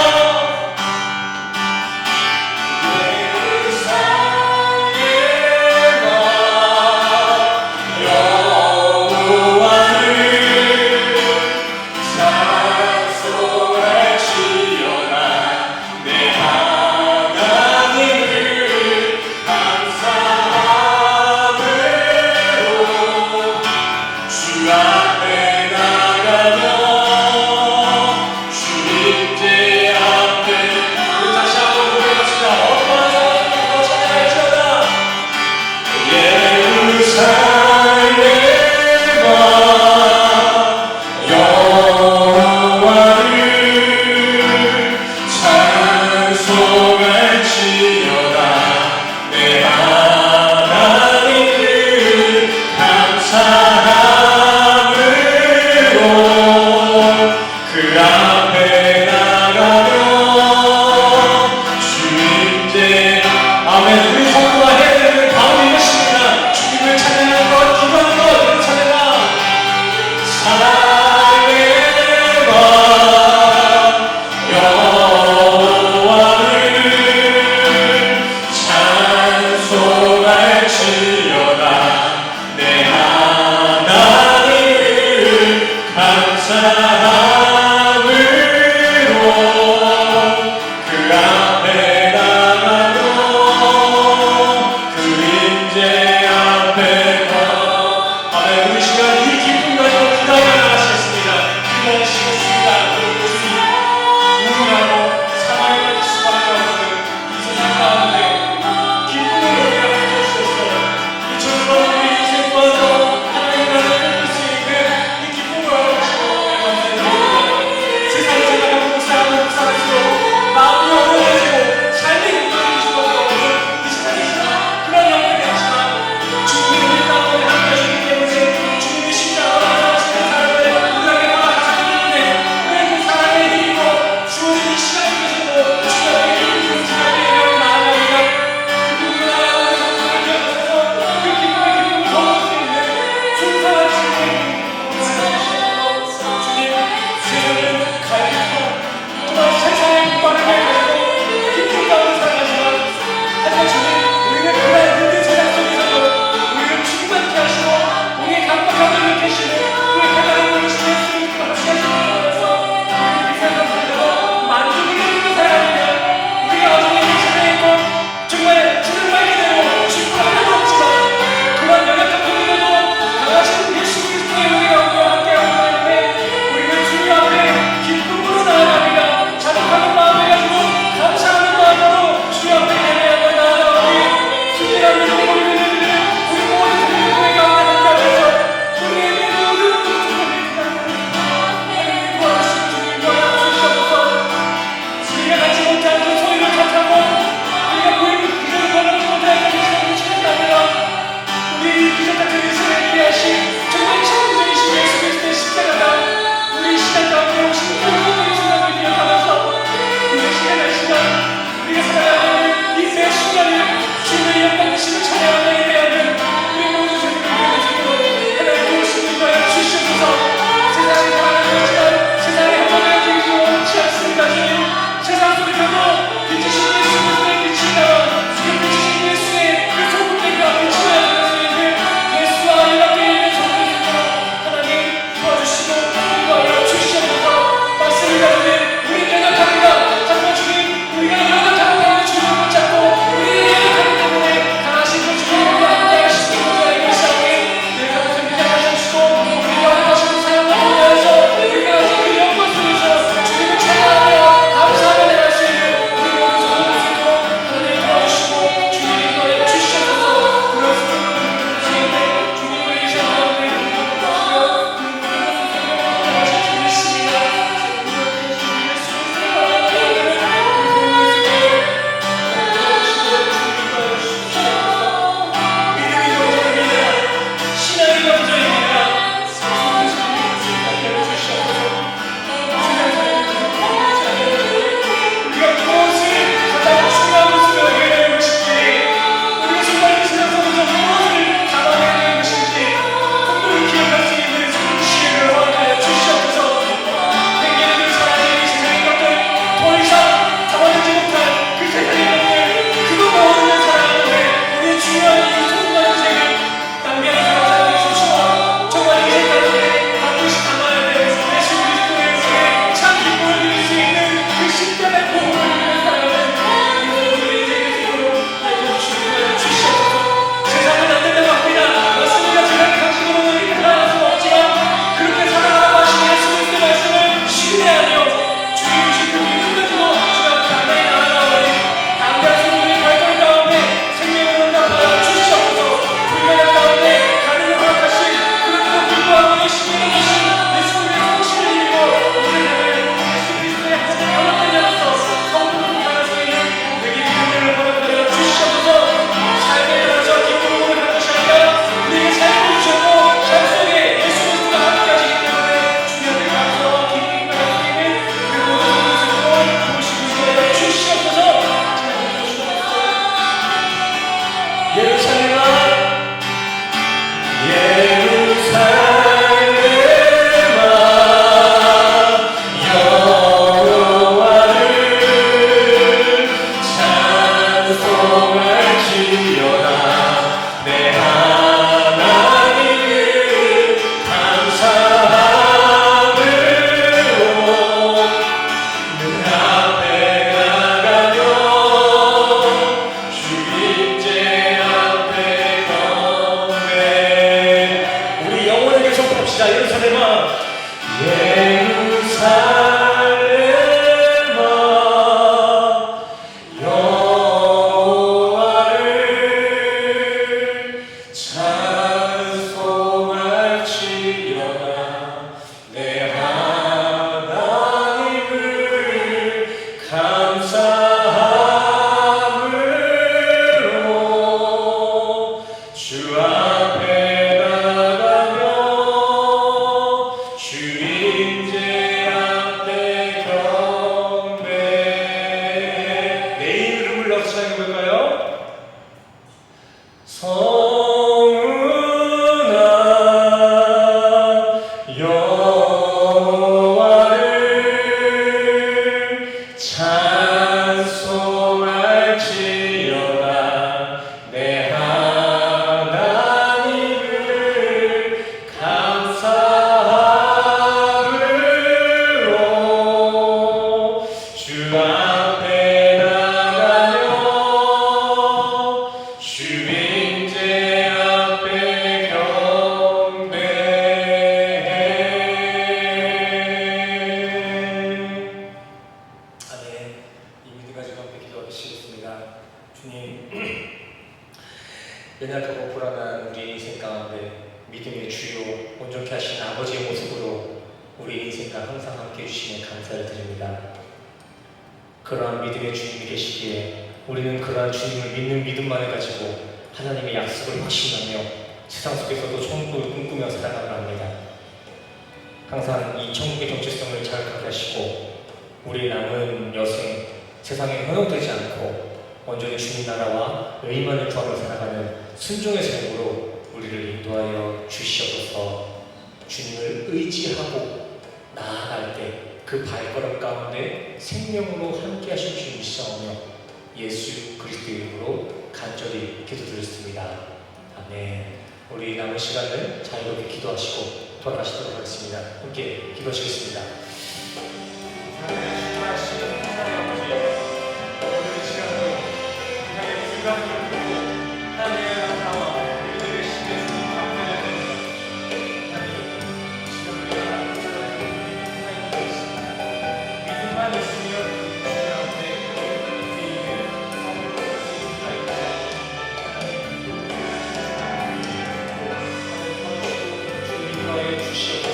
주심에 감사를 드립니다. 그러한 믿음의 주님이 계시기에 우리는 그러한 주님을 믿는 믿음만을 가지고 하나님의 약속을 확신하며 세상 속에서도 천국을 꿈꾸며 살아가려 합니다. 항상 이 천국의 정체성을 자각하게 하시고 우리의 남은 여생 세상에 현혹되지 않고 온전히 주님 나라와 의만을 구하며 살아가는 순종의 삶으로 우리를 인도하여 주시옵소서. 주님을 의지하고 나아갈 때 그 발걸음 가운데 생명으로 함께 하실 줄 믿사오며 예수 그리스도의 이름으로 간절히 기도드렸습니다. 아멘. 우리 남은 시간을 자유롭게 기도하시고 돌아가시도록 하겠습니다. 함께 기도하시겠습니다. 하나님의 충만하신 하나님 아버지, 오늘 시간도 세상의 불가능을 두고 하나님의 나라와 우리들의 신의 주님 감사를 드립니다. 하나님, 지금 우리가 하나님 믿음만 있으면 주님 앞에 주님을 선물로 볼 수 있는 수가 있다. 하나님 주님 인도하여 주시옵소서.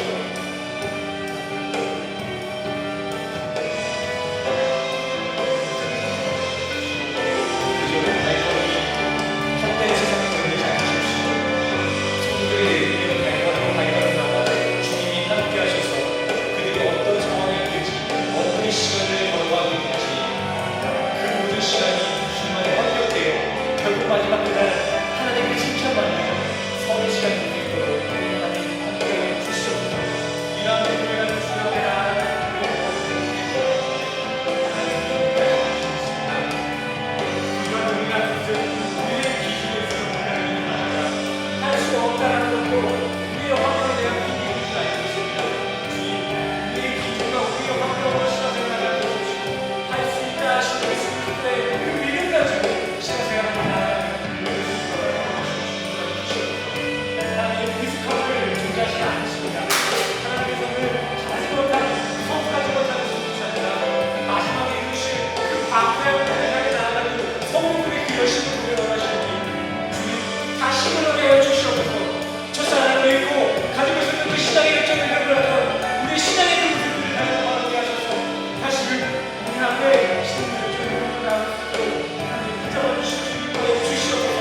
마지막 그날 하나님의 칭찬받는 서울 시간이 되도록 하나님 함께 주시옵소서. 이러한 믿음을 가지고 주님 앞에 나아가는 이러한 우리가 뜻은 우리의 기준에서 우리가 나아가 할 수 없다는 것도 우리의 환경에 대한 기준이 알고 있습니다. 주님, 우리의 기준과 우리의 환경으로 신앙생활을 해주시고 할 수 있다 하시는 그때 그 믿음 가지고 신앙생활을 나아가 하지 않으십니다. 하나님께서는 하지 못한, 성까지 못하는 성도가 아니라 마지막에 이루실 그 광야의 문을 향해 나아가는 성도들의 그 열심을 보여 원하시니 주님 다시 그러게 하여 주시옵소서. 첫사랑을 잃고 가지고 있었던 그 신앙의 열정을 가져왔던 우리 신앙의 그 모습들을 다시 바라보게 하셔서 다시금 우리 앞에 신앙의 열정을 나아갈 수 있도록 하나님 붙잡아 주시옵소서.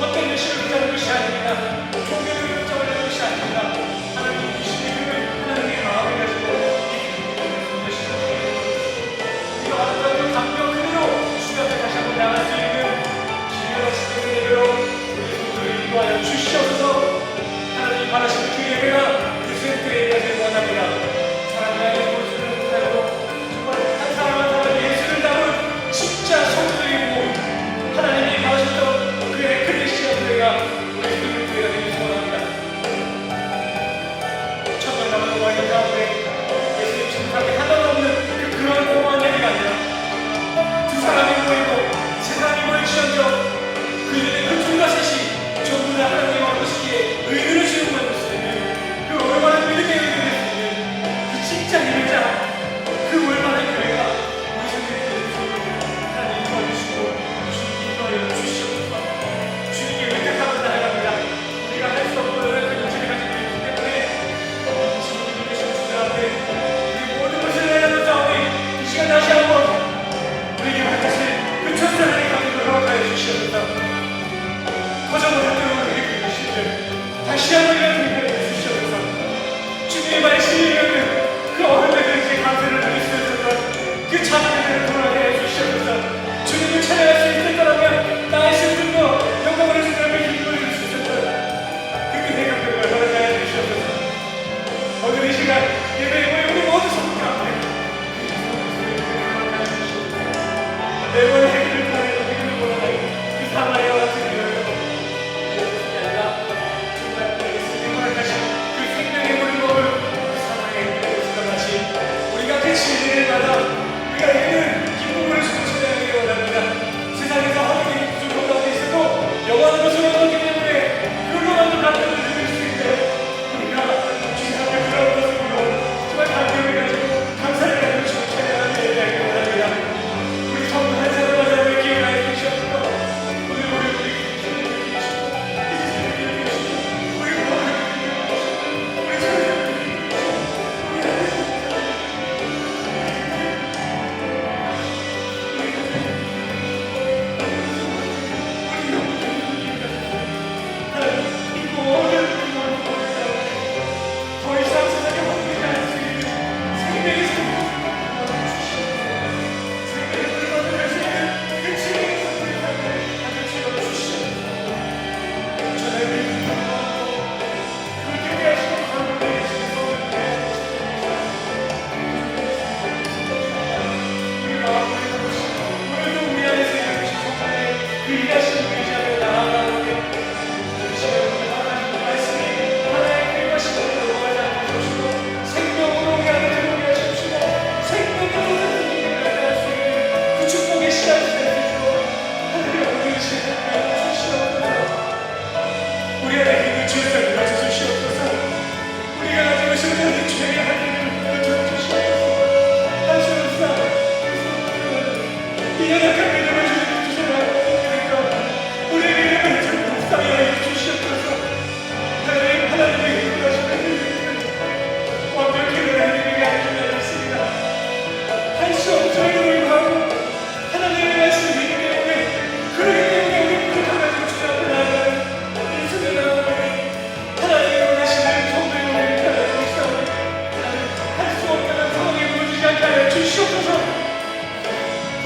헛된 열심을 붙잡는 것이 아닙니다. 종교를 붙잡으려는 것이 아닙니다. 하나님 주시는 그 하나님의 마음을 가지고 이 교회를 손대시고 우리가 왔던 그 감격 그대로 주님 앞에 다시 한번 나갈 수 있는 기회와 지혜의 예배로 우리 성도를 인도하여 주시옵소서. 하나님이 바라시는 그 예배가 우리 수행교회에 되길 원합니다. 사람을 향해 모습을 못하고 정말 한 사람 한 사람 예수를 담은 진짜 성도들이고 하나님이 바라셨던 그의 크리스천 교회가 우리 수행교회가 되길 원합니다. 천만 모아있는 가운데 예수님 천국에 하나도 없는 그런 공허한 얘기가 아니라 두 사람이 모이고 세 사람이 모일지언정 그들의 그 둘과 셋이 전부 다 하나님의 와보시기에 의를 제공할 수 있는 그 얼마나 믿음의 의를 있는 그 진짜 힘자 그 얼마나 교회가 우리 성도들의 손으로 하나님 도와주시고 주님 인도하여 주시옵소서. 주님께 의탁하고 나아갑니다. 우리가 할 수 없고 그 영생을 가지고 있기 때문에 주님 계신 주님 앞에 우리 모든 것을 내려놓자오니 이 시간 다시 한번 우리에게 맡기신 그 첫사랑의 감격을 허락하여 주시옵소서. 거저못한 대로 우리에게 주시옵소서. 다시 한번 이런 은혜를 주시옵소서. 주님의 말씀이 이르는 그 어른들에게 감사를 드릴 수 있었던 그 자녀들을 돌아게 해주시옵소서. 주님을 찬양할 수 있을 거라면 나의 슬픔과 영광을 주님께 기뻐해 줄 수 있었던 그 은혜 감격을 허락하여 주시옵소서. 오늘 이 시간 예배에 모인 우리 모든 성도 가운데 매번 해결을 통하여 해결을 보라하여 그 사마리아와 같은 일을 그것이 아니라 정말 예수님이 허락하신 그 생명의 물을 먹을 그 사마리아의 것과 같이 우리가 그 진리를 받아 우리가 이기는 기쁨을 주고 찬양하기 원합니다. 세상에서 하나님의 부족한 가운데 있어도 영원한 것을 얻었기 때문에 그걸로 만든 감격을 누릴 수 있도록 우리가 주님 앞에 그런 모습으로 정말 감격을 가지고 감사를 가지고 주님 찬양하며 예배하기 원합니다. 우리 성도 한 사람 한 사람을 기억하여 주시옵소서. 오늘 우리 힘을 주시고 이제를 주시고 우리 마음을 주시고 우리 삶을 주시고 우리 하나님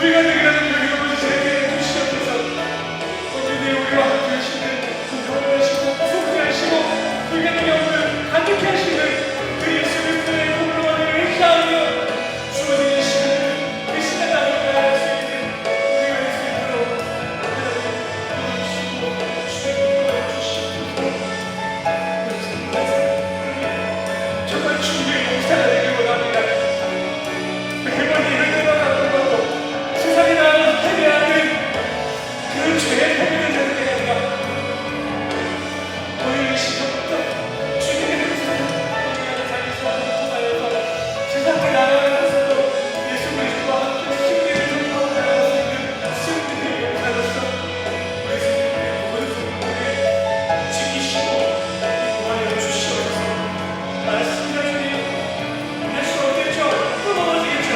우리가 되기라는 여기로 제게 주시옵소서. 언제든지 우리와 함께 하시는 건강하시고 소통하시고 불가능한 영을 가득히 하시는 그 예수 그리스도의 공로와 은혜를 향하여 주어지는 시간을 그 시간 안에 나아갈 수 있는 우리가 될 수 있도록 하나님 도와주시고 주님을 주시옵소서. 정말 주님의 용사가 되길 원합니다. 매번 일을 끊어가는 것도 세상에 나가서 패배하는 그 죄의 패배를 되게 합니다. 오늘 이 시간부터 주님의 용사가 우리의 삶에서 통하여서 세상에 나가면서도 예수 그리스도와 함께 승리를 전하고 나갈 수 있는 승리의 용사로서 우리 주님의 모든 성도를 지키시고 인도하여 주시옵소서. 말씀과 주님 할 수 없겠죠. 또 넘어지겠죠.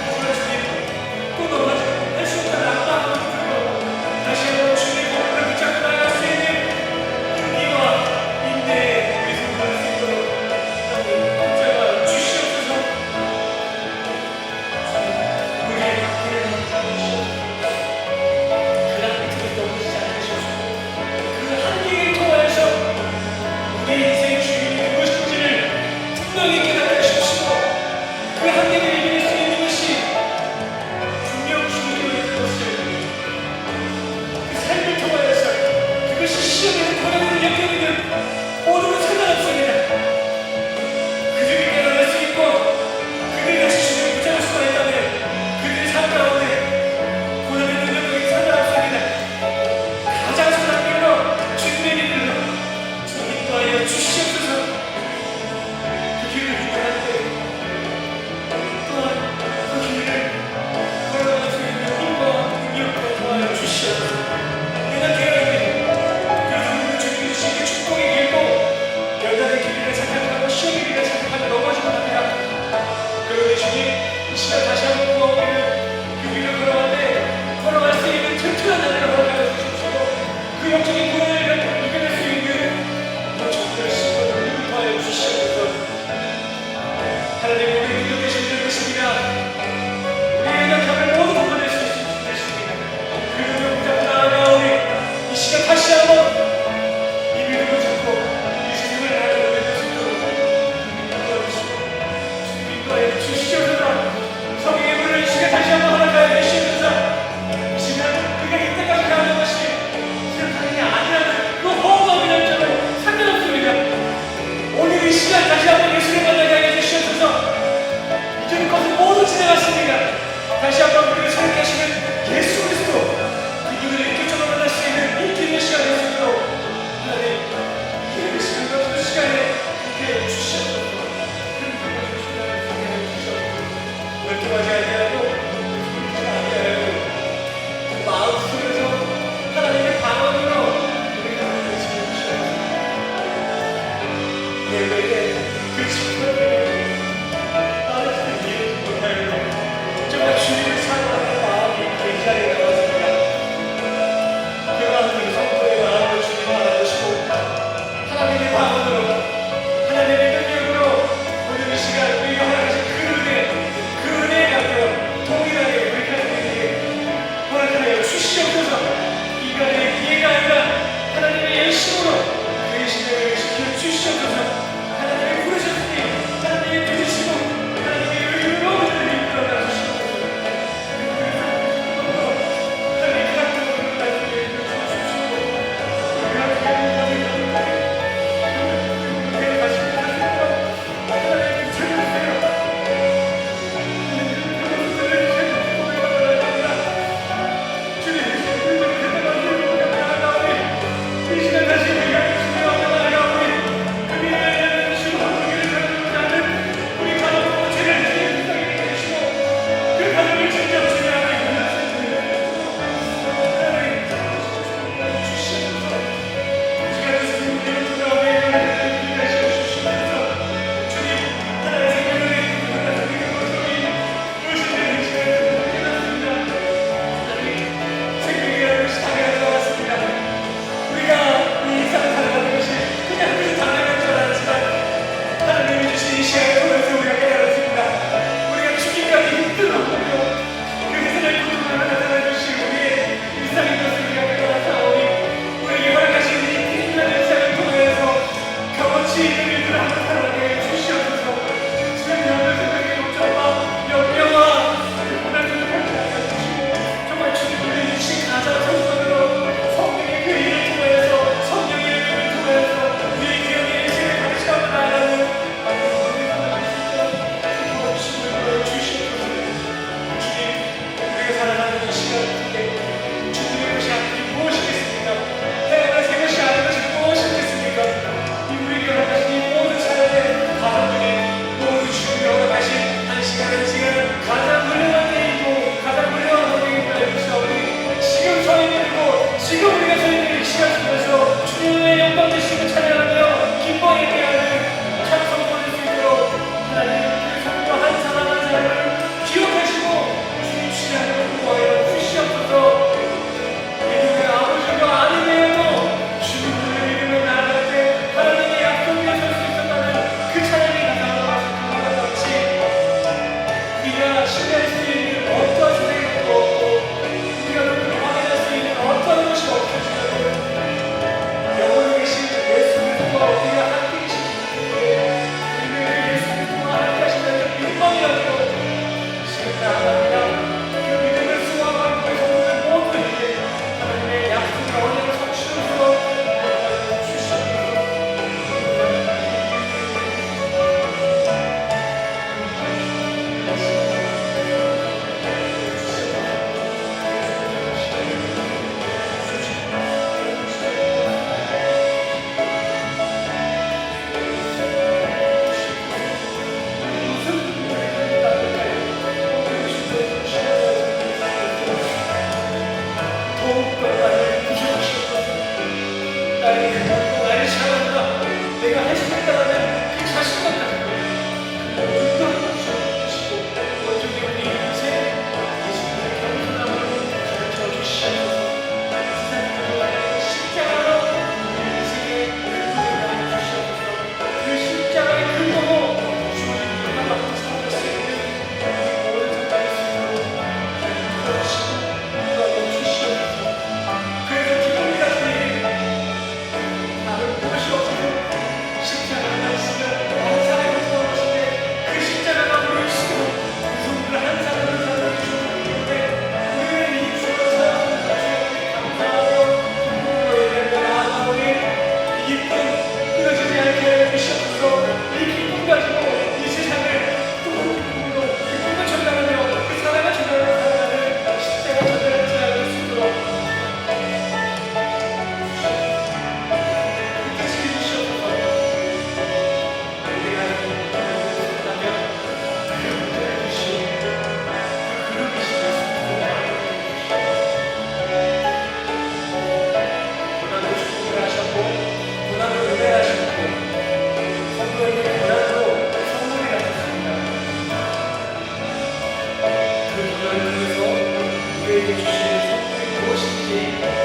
하지만 주님 또 넘어지고 할 수 없다는 압박함을 들고 다시 한번 주님의 공로를 붙잡고 나아갈 수 있는 용기와 인내의 우리 성도를 수 있도록 하나님 붙잡아 주시옵소서. 주님 우리의 앞길을 잡으시옵소서. 그 앞길을 넘으시지 않으시옵소서. 그 한계를 통하여서 우리의 인생의 주인이 무엇인지를 분명히 깨닫게 하시옵시고 그 한계를 이길 수 있는 것이 분명 주님의 것을 그 삶을 통하여서 그것이 시험에서 고난을 겪는 모든 건 상관없습니다. 그들이 깨달을 수 있고 그들이 다시 주님을 붙잡을 수가 있다면 그들의 삶 가운데 고난의 능력이 상관없습니다. 가장 선한 길로 주님의 길로 인도하여 주시옵소서. 그 길을 인도할 때 또한 그 길을 걸어갈 수 있는 힘과 능력과 도와여 주시옵소서. 내가 깨어있는 그래서 우리는 주님이 주신 그 축복의 길고 연단의 길을 생각하고 시험의 길을 생각하며 넘어지고 합니다. 그런데 주님 이 시간 다시 한번 구원기는 그 길을 걸어갈 때 걸어갈 수 있는 튼튼한 자들을 허락하여 주십시오. 그 영적인 구원을 이겨낼 수 있는 영적인 신분을 인도하여 주시옵소서. 하나님 우리 믿고 계시는 것입니다. 우리의 약함을 모두 덮어낼 수 있으십니다. 그 능력 붙잡고 나아가오니 이 시간 다시 한번 이 믿음을 잡고 이 세상을 나아가는 수 있도록 인도하여 주시옵소서. 성령의 물을 이 시간 다시 한번 허락하여 주시옵소서. 이 시간 그가 이때까지 가는 것이 세상이 아니라는 그 호흡이라는 점을 상관없습니다. 오늘 이 시간 다시 한번 예수를 만나게 하여 주시옵소서. 이전 것은 모두 지나갔습니다. 다시 한번 우리를 새롭게 하시는 예수 그리스도 그분을 인격적으로 만날 수 있는 인기 있는 시간이 될 수 있도록 하나님 예배 시간 같은 시간에 함께 해 주시옵소서. 멀뚱하지 아니하고 소리지 아니하고 마음 속에서 하나님의 방언으로 우리가 하나님을 지켜주시옵소서. 예배에 그 시간에 정말 주님을 사랑하는 우리에게 주실 선물이 무엇인지